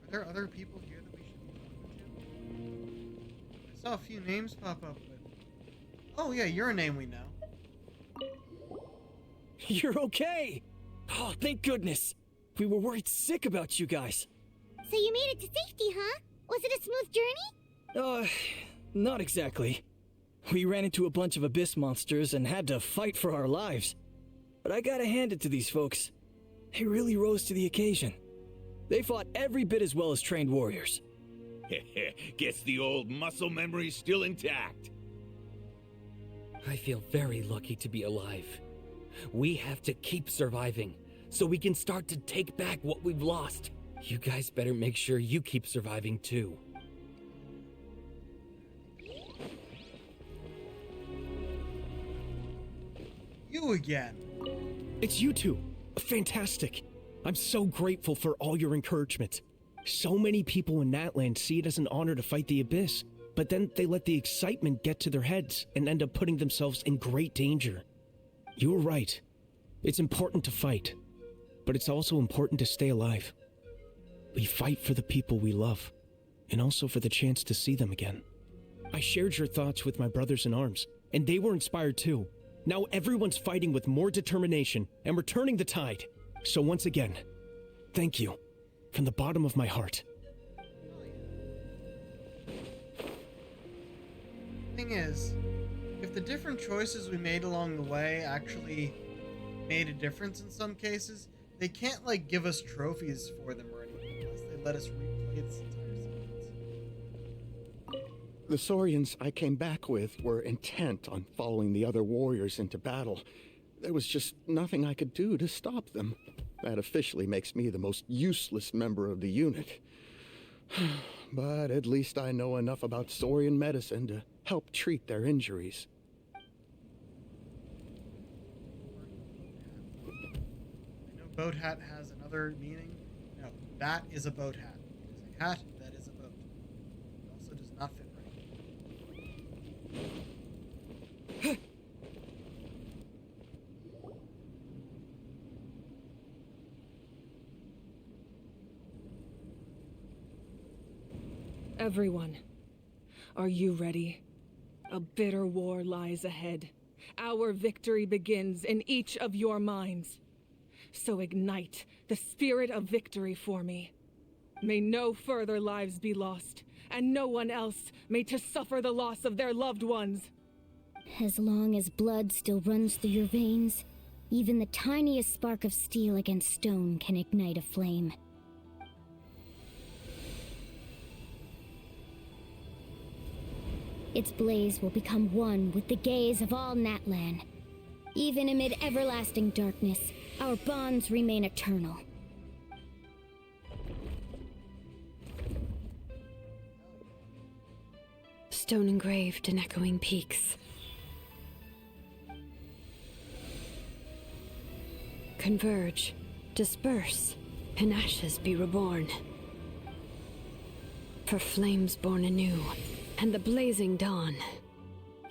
Are there other people here that we should be talking to? I saw a few names pop up, but... Oh yeah, you're a name we know. You're okay! Oh, thank goodness! We were worried sick about you guys. So you made it to safety, huh? Was it a smooth journey? Not exactly. We ran into a bunch of abyss monsters and had to fight for our lives. But I gotta hand it to these folks. They really rose to the occasion. They fought every bit as well as trained warriors. Guess the old muscle memory's still intact. I feel very lucky to be alive. We have to keep surviving, so we can start to take back what we've lost. You guys better make sure you keep surviving too. You again. It's you two. Fantastic. I'm so grateful for all your encouragement. So many people in Natland see it as an honor to fight the Abyss, but then they let the excitement get to their heads and end up putting themselves in great danger. You were right. It's important to fight, but it's also important to stay alive. We fight for the people we love, and also for the chance to see them again. I shared your thoughts with my brothers in arms, and they were inspired too. Now everyone's fighting with more determination, and we're turning the tide. So once again, thank you, from the bottom of my heart. Thing is, if the different choices we made along the way actually made a difference in some cases, they can't, like, give us trophies for them or anything unless they let us replay this entire sequence. The Saurians I came back with were intent on following the other warriors into battle. There was just nothing I could do to stop them. That officially makes me the most useless member of the unit. But at least I know enough about Saurian medicine to help treat their injuries. I know boat hat has another meaning. No, that is a boat hat. It is a hat that is a boat. It also does not fit right. Everyone, are you ready? A bitter war lies ahead. Our victory begins in each of your minds. So ignite the spirit of victory for me. May no further lives be lost, and no one else may to suffer the loss of their loved ones. As long as blood still runs through your veins, even the tiniest spark of steel against stone can ignite a flame. Its blaze will become one with the gaze of all Natlan. Even amid everlasting darkness, our bonds remain eternal. Stone engraved in echoing peaks. Converge, disperse, in ashes be reborn. For flames born anew, and the blazing dawn.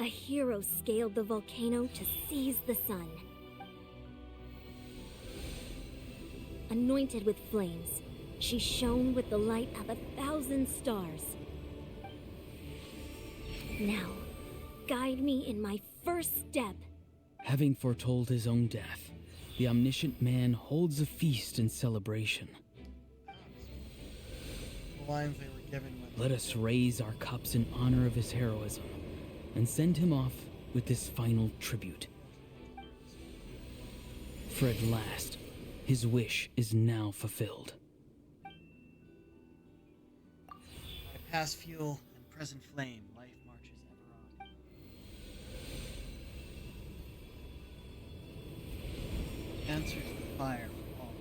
A hero scaled the volcano to seize the sun. Anointed with flames, she shone with the light of 1,000 stars. Now, guide me in my first step. Having foretold his own death, the omniscient man holds a feast in celebration. The lines they were given when... Let us raise our cups in honor of his heroism, and send him off with this final tribute. For at last, his wish is now fulfilled. By past fuel and present flame, life marches ever on. answer to the fire for all.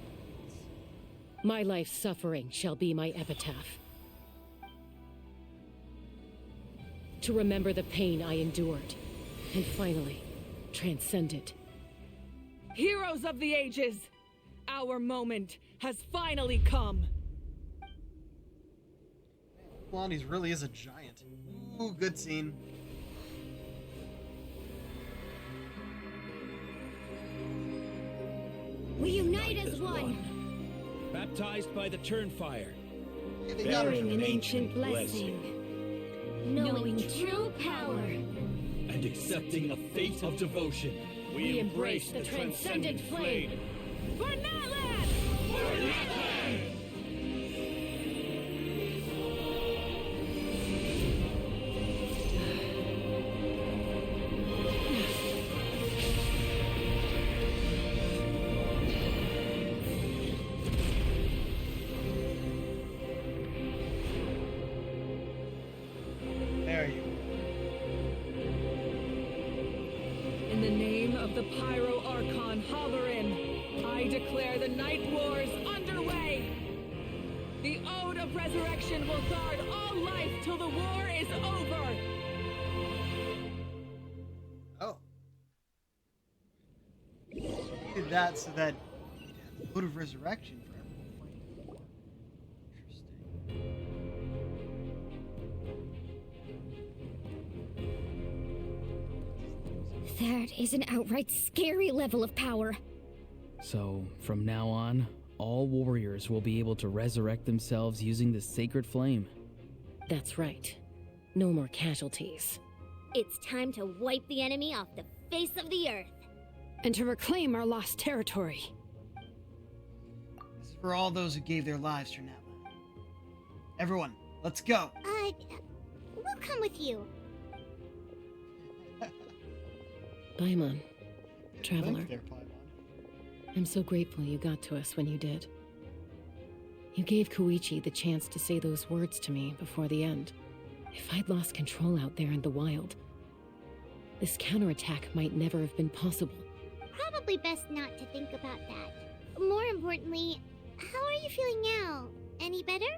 My life's suffering shall be my epitaph. To remember the pain I endured, and finally, transcend it. Heroes of the ages, our moment has finally come. Blondie's really is a giant. Ooh, good scene. We unite as one. Baptized by the Turnfire. Bearing an ancient blessing. Knowing true power. And accepting a fate of devotion. We embrace the transcendent flame. For Natlan! For Natlan! There you In the name of the Pyro Archon Halloran, I declare the Night Wars underway! The Ode of Resurrection will guard all life till the war is over! Oh. He did that so that he'd have the Hood of Resurrection for everyone That is an outright scary level of power. So, from now on, all warriors will be able to resurrect themselves using the sacred flame. That's right. No more casualties. It's time to wipe the enemy off the face of the earth. And to reclaim our lost territory. This is for all those who gave their lives for Natlan. Everyone, let's go. We'll come with you. Paimon, traveler. Thanks there, Paimon. I'm so grateful you got to us when you did. You gave Koichi the chance to say those words to me before the end. If I'd lost control out there in the wild, this counterattack might never have been possible. Probably best not to think about that. More importantly, how are you feeling now? Any better?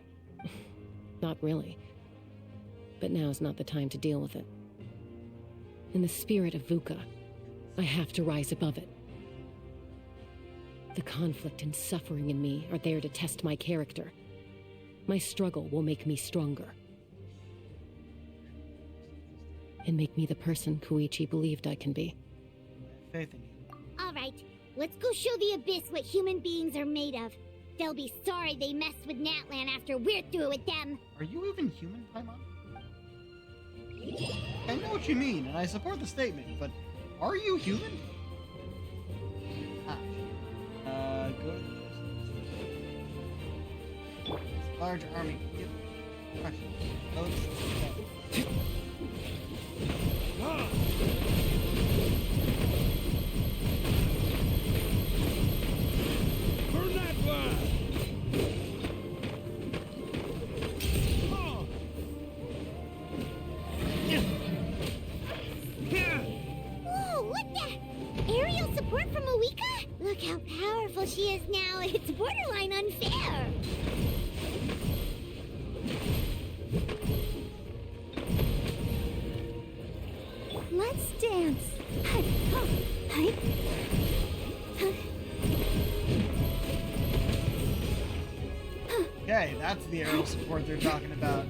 Not really. But now's not the time to deal with it. In the spirit of VUCA, I have to rise above it. The conflict and suffering in me are there to test my character. My struggle will make me stronger. And make me the person Koichi believed I can be. Faith in you. All right, let's go show the Abyss what human beings are made of. They'll be sorry they messed with Natlan after we're through with them. Are you even human, Paimon? I know what you mean, and I support the statement, but are you human? Go to this large army. Crush it. Go to For Natlan! Whoa, what the? Aerial support from Awika? Look how powerful she is now. It's borderline unfair. Let's dance. Okay, that's the aerial support they're talking about.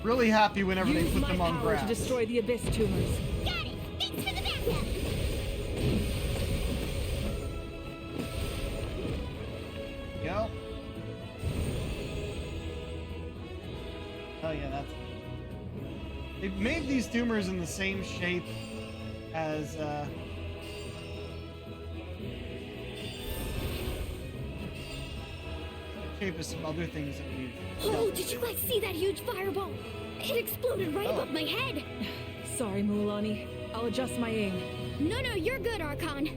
Really happy whenever they Use put my them on power grass. to destroy the Abyss tumors. Got it. Thanks for the backup. Go. Oh yeah, that's. They've made these tumors in the same shape as shape as some other things that we've. Oh, did you guys see that huge fireball? It exploded right above my head. Sorry, Mualani. I'll adjust my aim. No, you're good, Archon.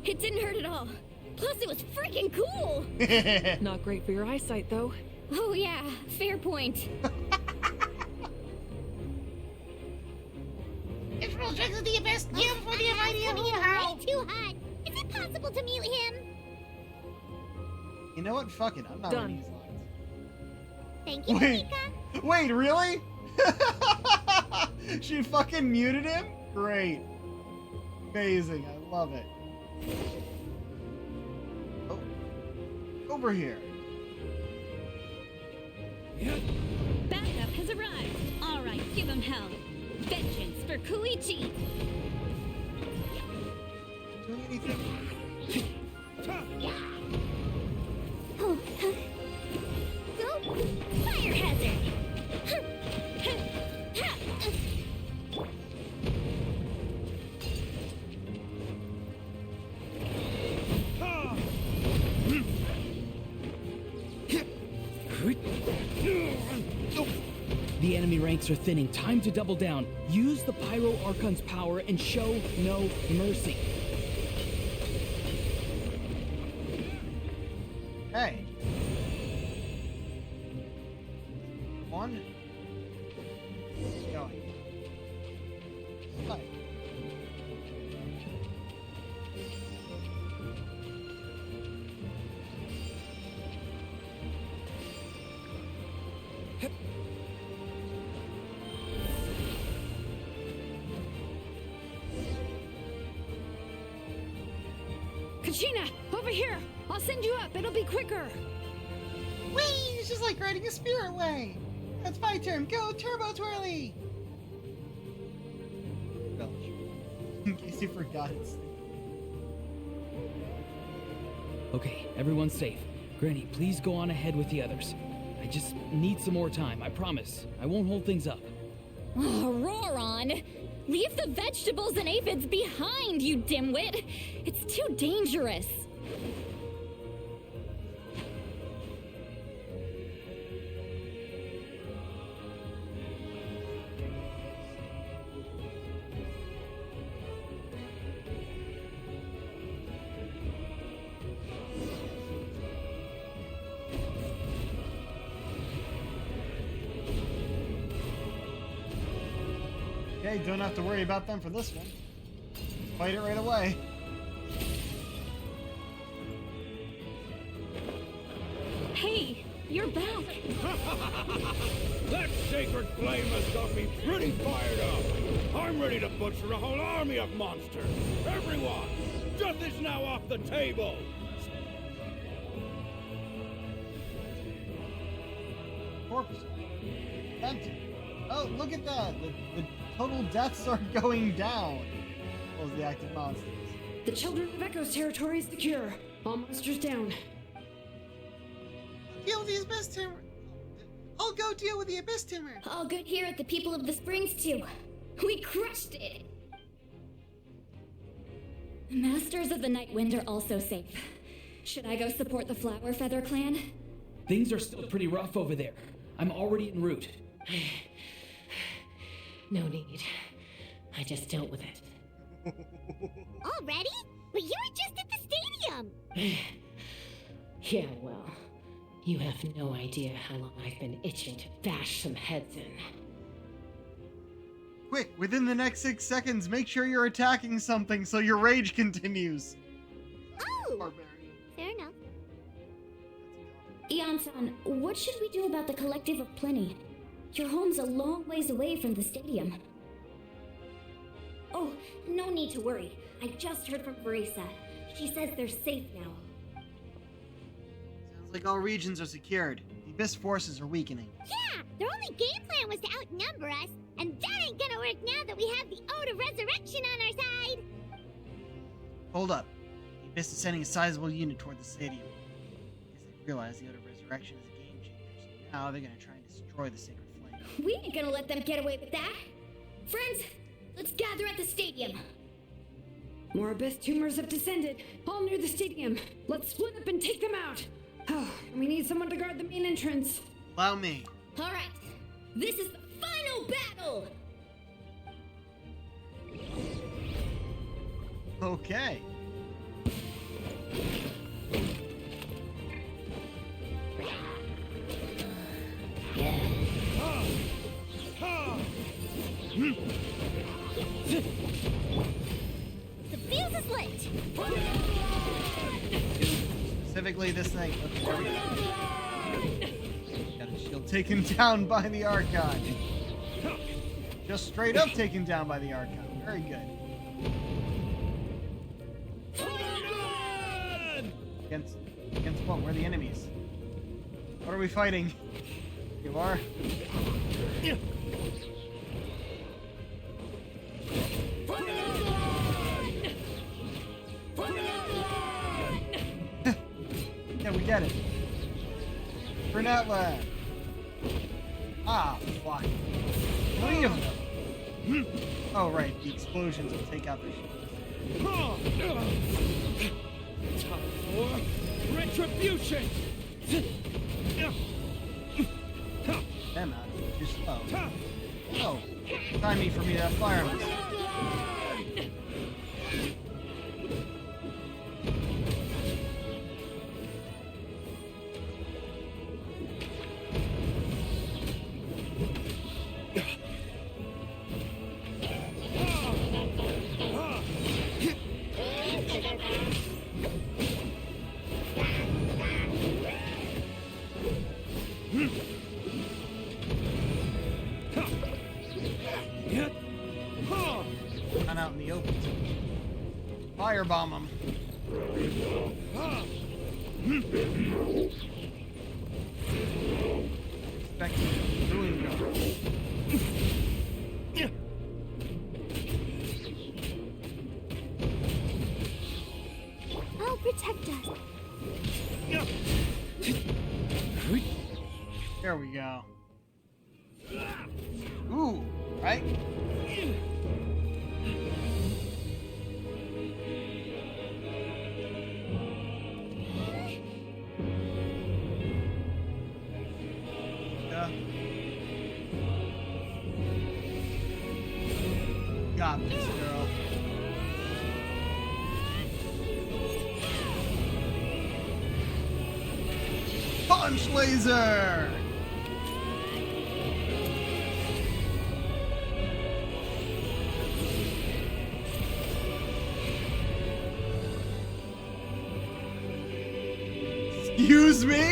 It didn't hurt at all. Plus, it was freaking cool! Not great for your eyesight, though. Oh, yeah, fair point. Control strength of the abyss. Give for the mighty of Ehau. Way too hot. Is it possible to mute him? You know what? Fuck it. I'm not Done. reading these lines. Thank you, Wait. Mika. Wait, really? She fucking muted him? Great. Amazing. I love it. Oh. Over here. Backup has arrived. All right, give him hell. Vengeance for Koichi. Doing anything? Oh, go. Fire hazard. The enemy ranks are thinning. Time to double down. Use the Pyro Archon's power and show no mercy. Hey. One. Going. Spike. Kachina, over here! I'll send you up. It'll be quicker. Whee! It's just like riding a spirit way. That's my turn. Go, Turbo Twirly! In case you forgot it's. Okay, everyone's safe. Granny, please go on ahead with the others. I just need some more time, I promise. I won't hold things up. Oh, roar on! Leave the vegetables and aphids behind, you dimwit! It's too dangerous. Okay, don't have to worry about them for this one. Fight it right away. Hey, you're back. That sacred flame has got me pretty fired up. I'm ready to butcher a whole army of monsters. Everyone, death is now off the table. Corpse. Empty. Oh, look at that. The total deaths are going down. Those are the active monsters. The Children of Echo's territory is secure. All monsters down. Deal with the abyss timber. I'll go deal with the abyss timber. All good here at the People of the Springs, too. We crushed it! Masters of the Night Wind are also safe. Should I go support the Flower Feather clan? Things are still pretty rough over there. I'm already en route. No need. I just dealt with it. Already? But you were just at the stadium. Yeah, well, you have no idea how long I've been itching to bash some heads in. Quick, within the next 6 seconds, make sure you're attacking something so your rage continues. Oh! Barbarian. Fair enough. Ian-san, what should we do about the Collective of Plenty? Your home's a long ways away from the stadium. Oh, no need to worry. I just heard from Verisa. She says they're safe now. Sounds like all regions are secured. The Abyss forces are weakening. Yeah! Their only game plan was to outnumber us, and that ain't gonna work now that we have the Ode of Resurrection on our side! Hold up. The Abyss is sending a sizable unit toward the stadium. Because they realize the Ode of Resurrection is a game changer, so now they're gonna try and destroy the Sacred Flame. We ain't gonna let them get away with that. Friends, let's gather at the stadium. More Abyss tumors have descended, all near the stadium. Let's split up and take them out. Oh, we need someone to guard the main entrance. Allow me. All right, this is the final battle. Okay. The fuse is lit! Specifically this thing. Okay, there we go. Got his shield taken down by the Archon. Just straight up taken down by the Archon. Very good. Against what? Where are the enemies? What are we fighting? You are? Yeah, we get it. Grenade lab. Ah, fuck. 3 of them. Oh, right. The explosions will take out the ship. Time for retribution! Them out. You're slow. Oh. Time me for me to fire myself. Not out in the open. Firebomb them. Expecting ruin guard. I'll protect us. There we go. Ooh, right? Got this, girl. Punch laser! Excuse me?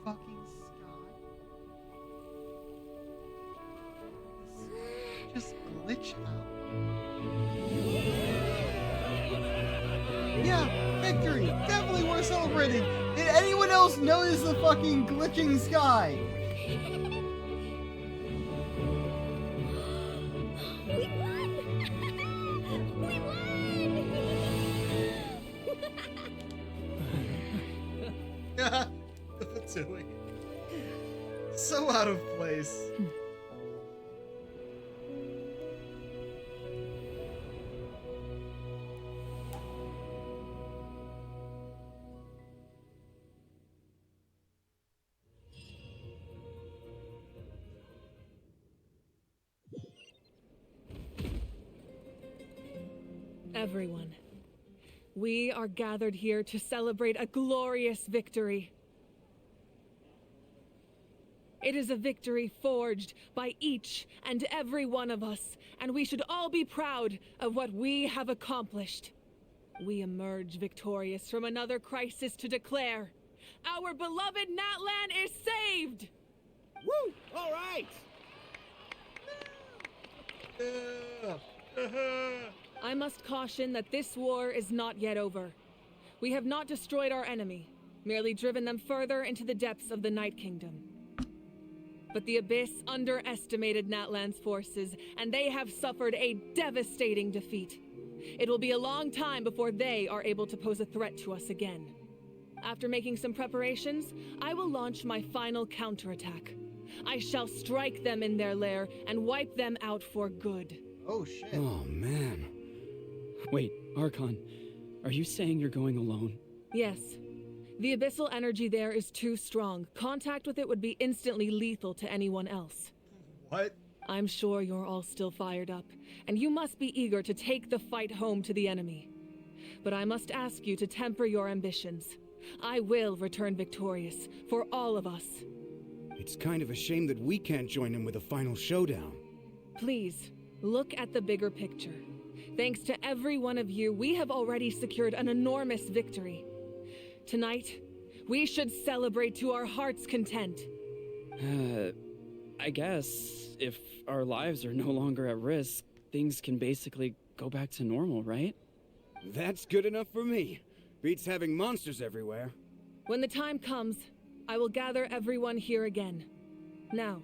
Fucking sky. Just glitch out. Yeah, victory! Definitely worth celebrating! Did anyone else notice the fucking glitching sky? We won! We won! The Fatui. So out of place. Everyone, we are gathered here to celebrate a glorious victory. It is a victory forged by each and every one of us, and we should all be proud of what we have accomplished. We emerge victorious from another crisis to declare, our beloved Natlan is saved! Woo! All right! I must caution that this war is not yet over. We have not destroyed our enemy, merely driven them further into the depths of the Night Kingdom. But the Abyss underestimated Natlan's forces, and they have suffered a devastating defeat. It will be a long time before they are able to pose a threat to us again. After making some preparations, I will launch my final counterattack. I shall strike them in their lair and wipe them out for good. Oh, shit. Oh, man. Wait, Archon, are you saying you're going alone? Yes. The abyssal energy there is too strong. Contact with it would be instantly lethal to anyone else. What? I'm sure you're all still fired up, and you must be eager to take the fight home to the enemy. But I must ask you to temper your ambitions. I will return victorious, for all of us. It's kind of a shame that we can't join in with a final showdown. Please, look at the bigger picture. Thanks to every one of you, we have already secured an enormous victory. Tonight, we should celebrate to our heart's content. I guess if our lives are no longer at risk, things can basically go back to normal, right? That's good enough for me. Beats having monsters everywhere. When the time comes, I will gather everyone here again. Now,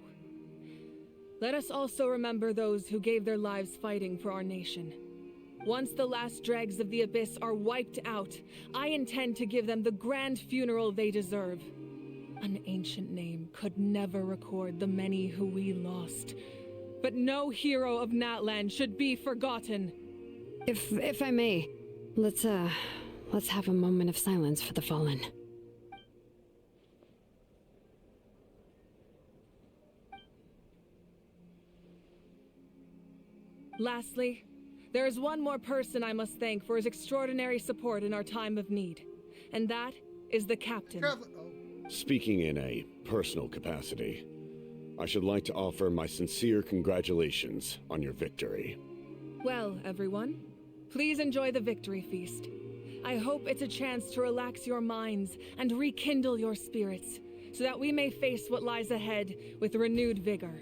let us also remember those who gave their lives fighting for our nation. Once the last dregs of the Abyss are wiped out, I intend to give them the grand funeral they deserve. An ancient name could never record the many who we lost. But no hero of Natlan should be forgotten. If I may, let's have a moment of silence for the fallen. Lastly, there is one more person I must thank for his extraordinary support in our time of need, and that is the captain. Speaking in a personal capacity, I should like to offer my sincere congratulations on your victory. Well, everyone, please enjoy the victory feast. I hope it's a chance to relax your minds and rekindle your spirits, so that we may face what lies ahead with renewed vigor.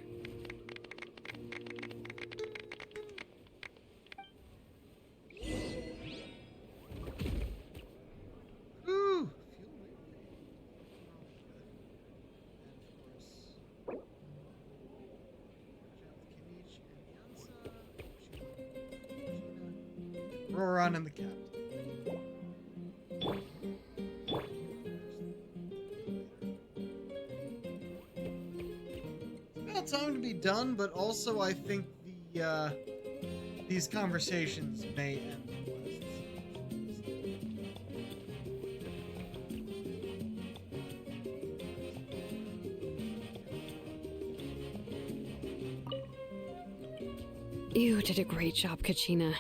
Roran and the captain. It's about time to be done, but also I think these conversations may end. You did a great job, Kachina.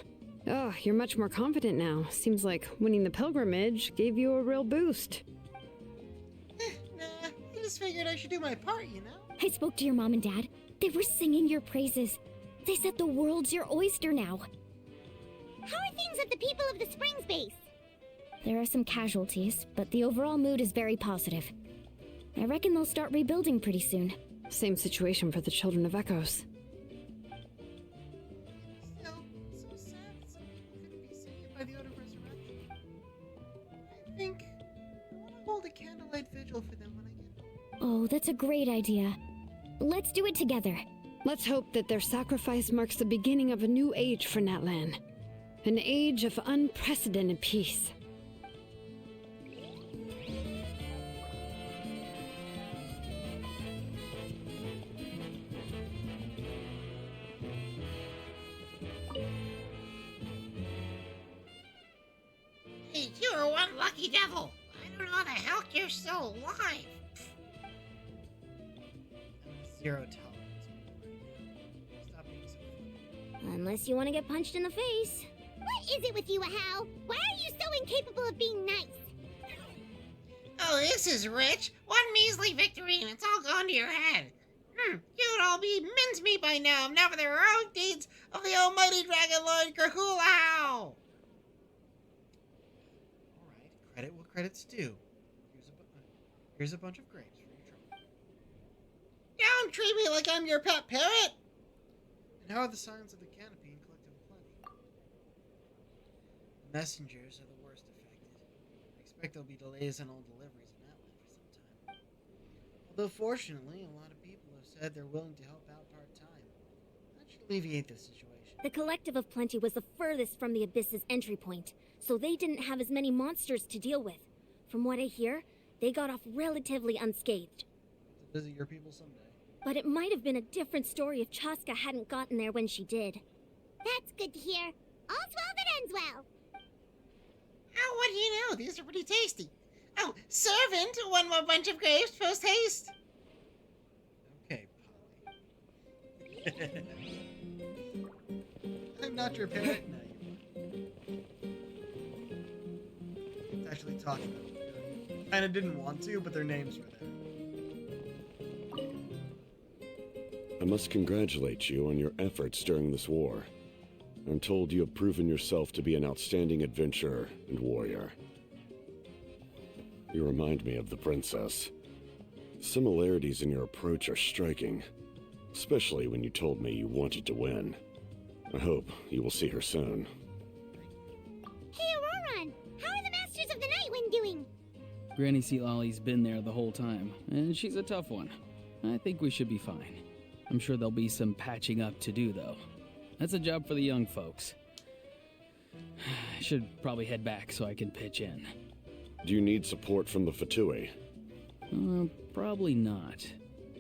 Oh, you're much more confident now. Seems like winning the pilgrimage gave you a real boost. Nah, I just figured I should do my part, you know? I spoke to your mom and dad. They were singing your praises. They said the world's your oyster now. How are things at the people of the Springs base? There are some casualties, but the overall mood is very positive. I reckon they'll start rebuilding pretty soon. Same situation for the Children of Echoes. By the Ode of Resurrection. I think I want to hold a candlelight vigil for them when I get home. Oh, that's a great idea. Let's do it together. Let's hope that their sacrifice marks the beginning of a new age for Natlan. An age of unprecedented peace. Hey, you are one lucky devil. I don't know how the hell you're still alive. Zero tolerance. Stop being so funny. Unless you want to get punched in the face. What is it with you, Ahau? Why are you so incapable of being nice? Oh, this is rich. One measly victory and it's all gone to your head. You'd all be mincemeat by now, if not for the heroic deeds of the almighty Dragon Lord Grahulahau. Credit what credit's due. Here's a bunch of grapes for your trouble. Don't treat me like I'm your pet parrot. And how are the signs of the canopy in Collective Plenty? The messengers are the worst affected. I expect there'll be delays in all deliveries in Natlan for some time. Although fortunately, a lot of people have said they're willing to help out part-time. That should alleviate the situation. The Collective of Plenty was the furthest from the Abyss's entry point, so they didn't have as many monsters to deal with. From what I hear, they got off relatively unscathed. To visit your people someday. But it might have been a different story if Chaska hadn't gotten there when she did. That's good to hear. All's well that ends well. How would do you know? These are pretty tasty. Oh, servant, one more bunch of grapes post haste. Okay, Polly. I'm not your parent. No, you are. Let's actually talk about it. Kinda didn't want to, but their names were there. I must congratulate you on your efforts during this war. I'm told you have proven yourself to be an outstanding adventurer and warrior. You remind me of the princess. Similarities in your approach are striking, especially when you told me you wanted to win. I hope you will see her soon. Hey, Auroron! How are the Masters of the Night Wind doing? Granny Sea Lolly's been there the whole time, and she's a tough one. I think we should be fine. I'm sure there'll be some patching up to do, though. That's a job for the young folks. I should probably head back so I can pitch in. Do you need support from the Fatui? Probably not.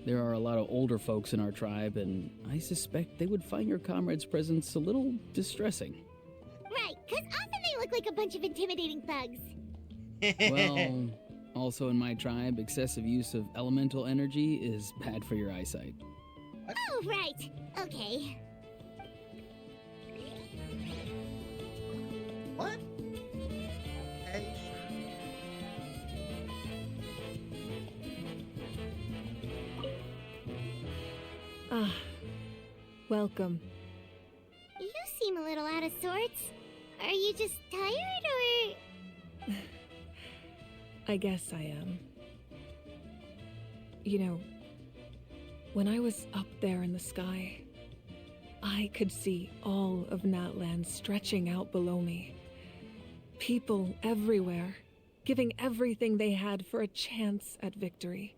There are a lot of older folks in our tribe, and I suspect they would find your comrade's presence a little distressing. Right, because often they look like a bunch of intimidating thugs. Well, also in my tribe, excessive use of elemental energy is bad for your eyesight. Oh, right. Okay. What? Hey, Ah, welcome. You seem a little out of sorts. Are you just tired, or...? I guess I am. You know, when I was up there in the sky, I could see all of Natland stretching out below me. People everywhere, giving everything they had for a chance at victory.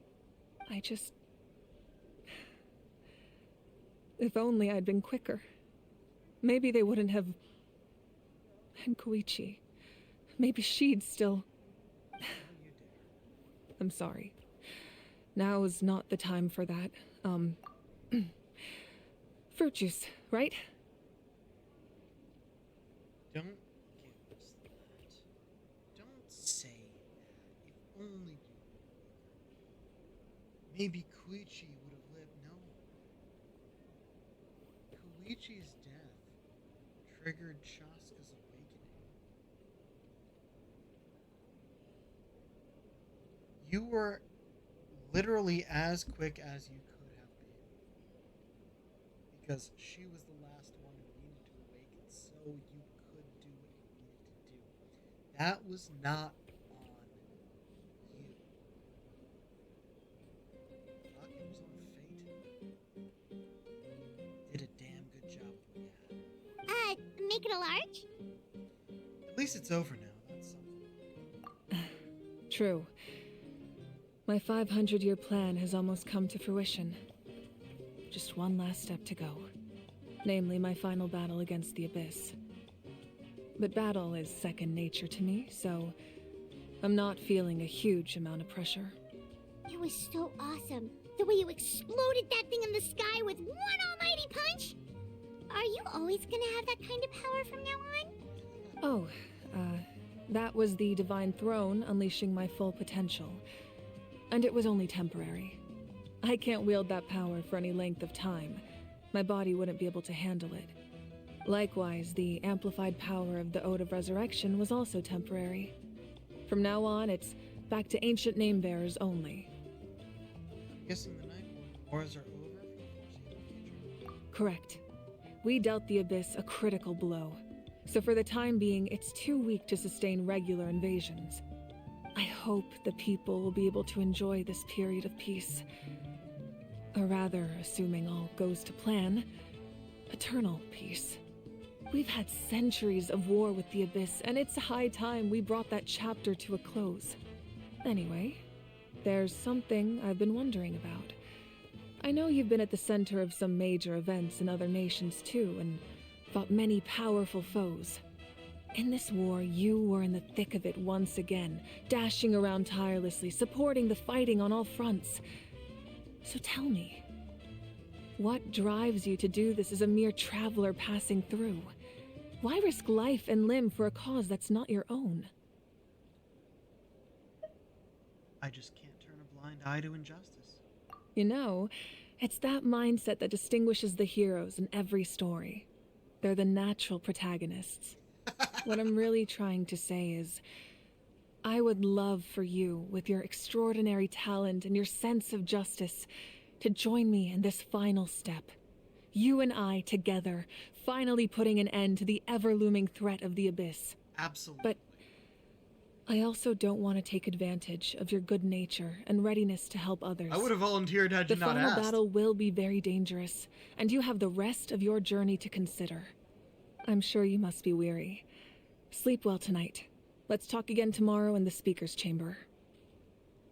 If only I'd been quicker. Maybe they wouldn't have... And Koichi. Maybe she'd still... I'm sorry. Now is not the time for that. Fruit juice, right? Don't give us that. Don't say, if only you were. Maybe Koichi would have lived. No. Koichi's death triggered Shaska's awakening. You were literally as quick as you could have been. Because she was the last one who needed to awaken, so you could do what you needed to do. That was not on you. It was on fate. Did a damn good job with what you had. Make it a large? At least it's over now. That's something. True. My 500-year plan has almost come to fruition. Just one last step to go. Namely, my final battle against the Abyss. But battle is second nature to me, so I'm not feeling a huge amount of pressure. It was so awesome. The way you exploded that thing in the sky with one almighty punch. Are you always gonna have that kind of power from now on? Oh, that was the Divine Throne unleashing my full potential. And it was only temporary. I can't wield that power for any length of time. My body wouldn't be able to handle it. Likewise, the amplified power of the Ode of Resurrection was also temporary. From now on, it's back to ancient name-bearers only. I'm guessing the Night Wars are over for the foreseeable future. Correct. We dealt the Abyss a critical blow. So for the time being, it's too weak to sustain regular invasions. I hope the people will be able to enjoy this period of peace. Or rather, assuming all goes to plan, eternal peace. We've had centuries of war with the Abyss, and it's high time we brought that chapter to a close. Anyway, there's something I've been wondering about. I know you've been at the center of some major events in other nations too, and fought many powerful foes. In this war, you were in the thick of it once again, dashing around tirelessly, supporting the fighting on all fronts. So tell me, what drives you to do this as a mere traveler passing through? Why risk life and limb for a cause that's not your own? I just can't turn a blind eye to injustice. You know, it's that mindset that distinguishes the heroes in every story. They're the natural protagonists. What I'm really trying to say is, I would love for you, with your extraordinary talent and your sense of justice, to join me in this final step. You and I together, finally putting an end to the ever-looming threat of the Abyss. Absolutely. But I also don't want to take advantage of your good nature and readiness to help others. I would have volunteered had you not The asked. final battle will be very dangerous, and you have the rest of your journey to consider. I'm sure you must be weary. Sleep well tonight. Let's talk again tomorrow in the speaker's chamber.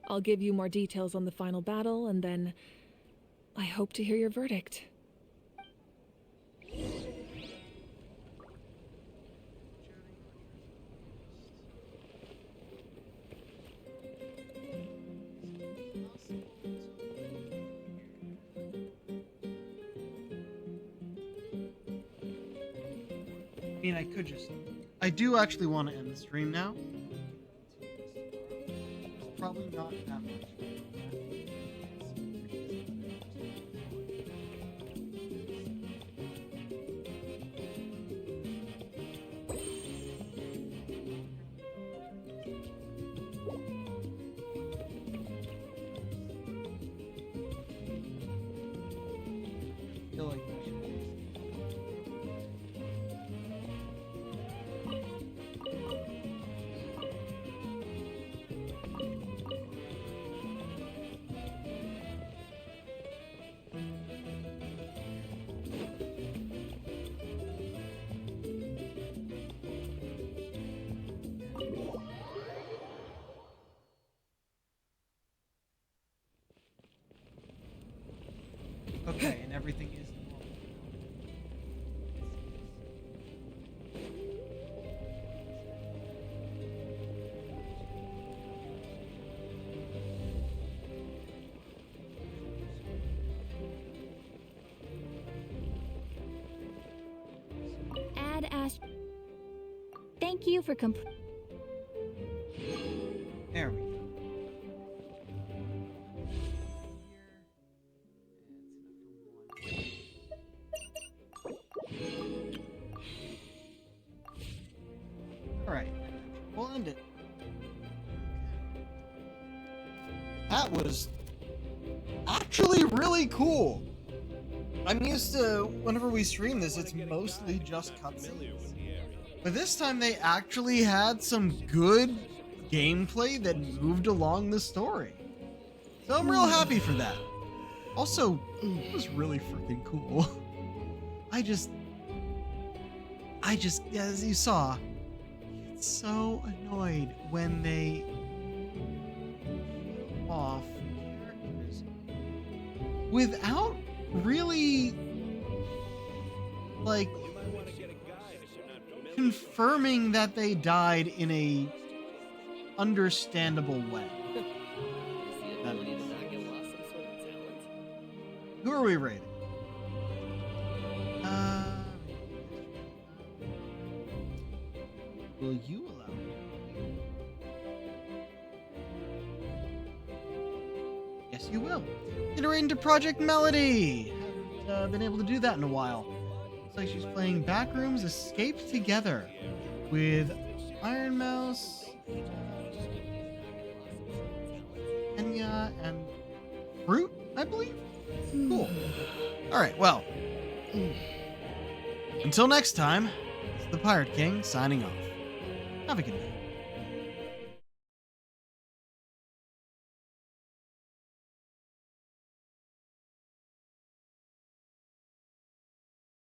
I'll give you more details on the final battle, and then I hope to hear your verdict. I mean, I could just... I do actually want to end the stream now. It's probably not that much. I feel like I should... Okay, and everything is normal. Add Ash. Thank you for There we go. Alright, we'll end it. That was actually really cool. I'm used to, whenever we stream this, it's mostly just cutscenes. But this time they actually had some good gameplay that moved along the story. So I'm real happy for that. Also, it was really freaking cool. I just, as you saw, get so annoyed when they kill off characters without really, like, confirming that they died in a understandable way. Who are we rating? Will you allow me? Yes, you will. Iterating to Project Melody. Haven't been able to do that in a while. Looks like she's playing Backrooms Escape Together with Iron Mouse, Enya, and Fruit, I believe? Cool. Alright, well. Until next time, it's the Pirate King signing off. Have a good night.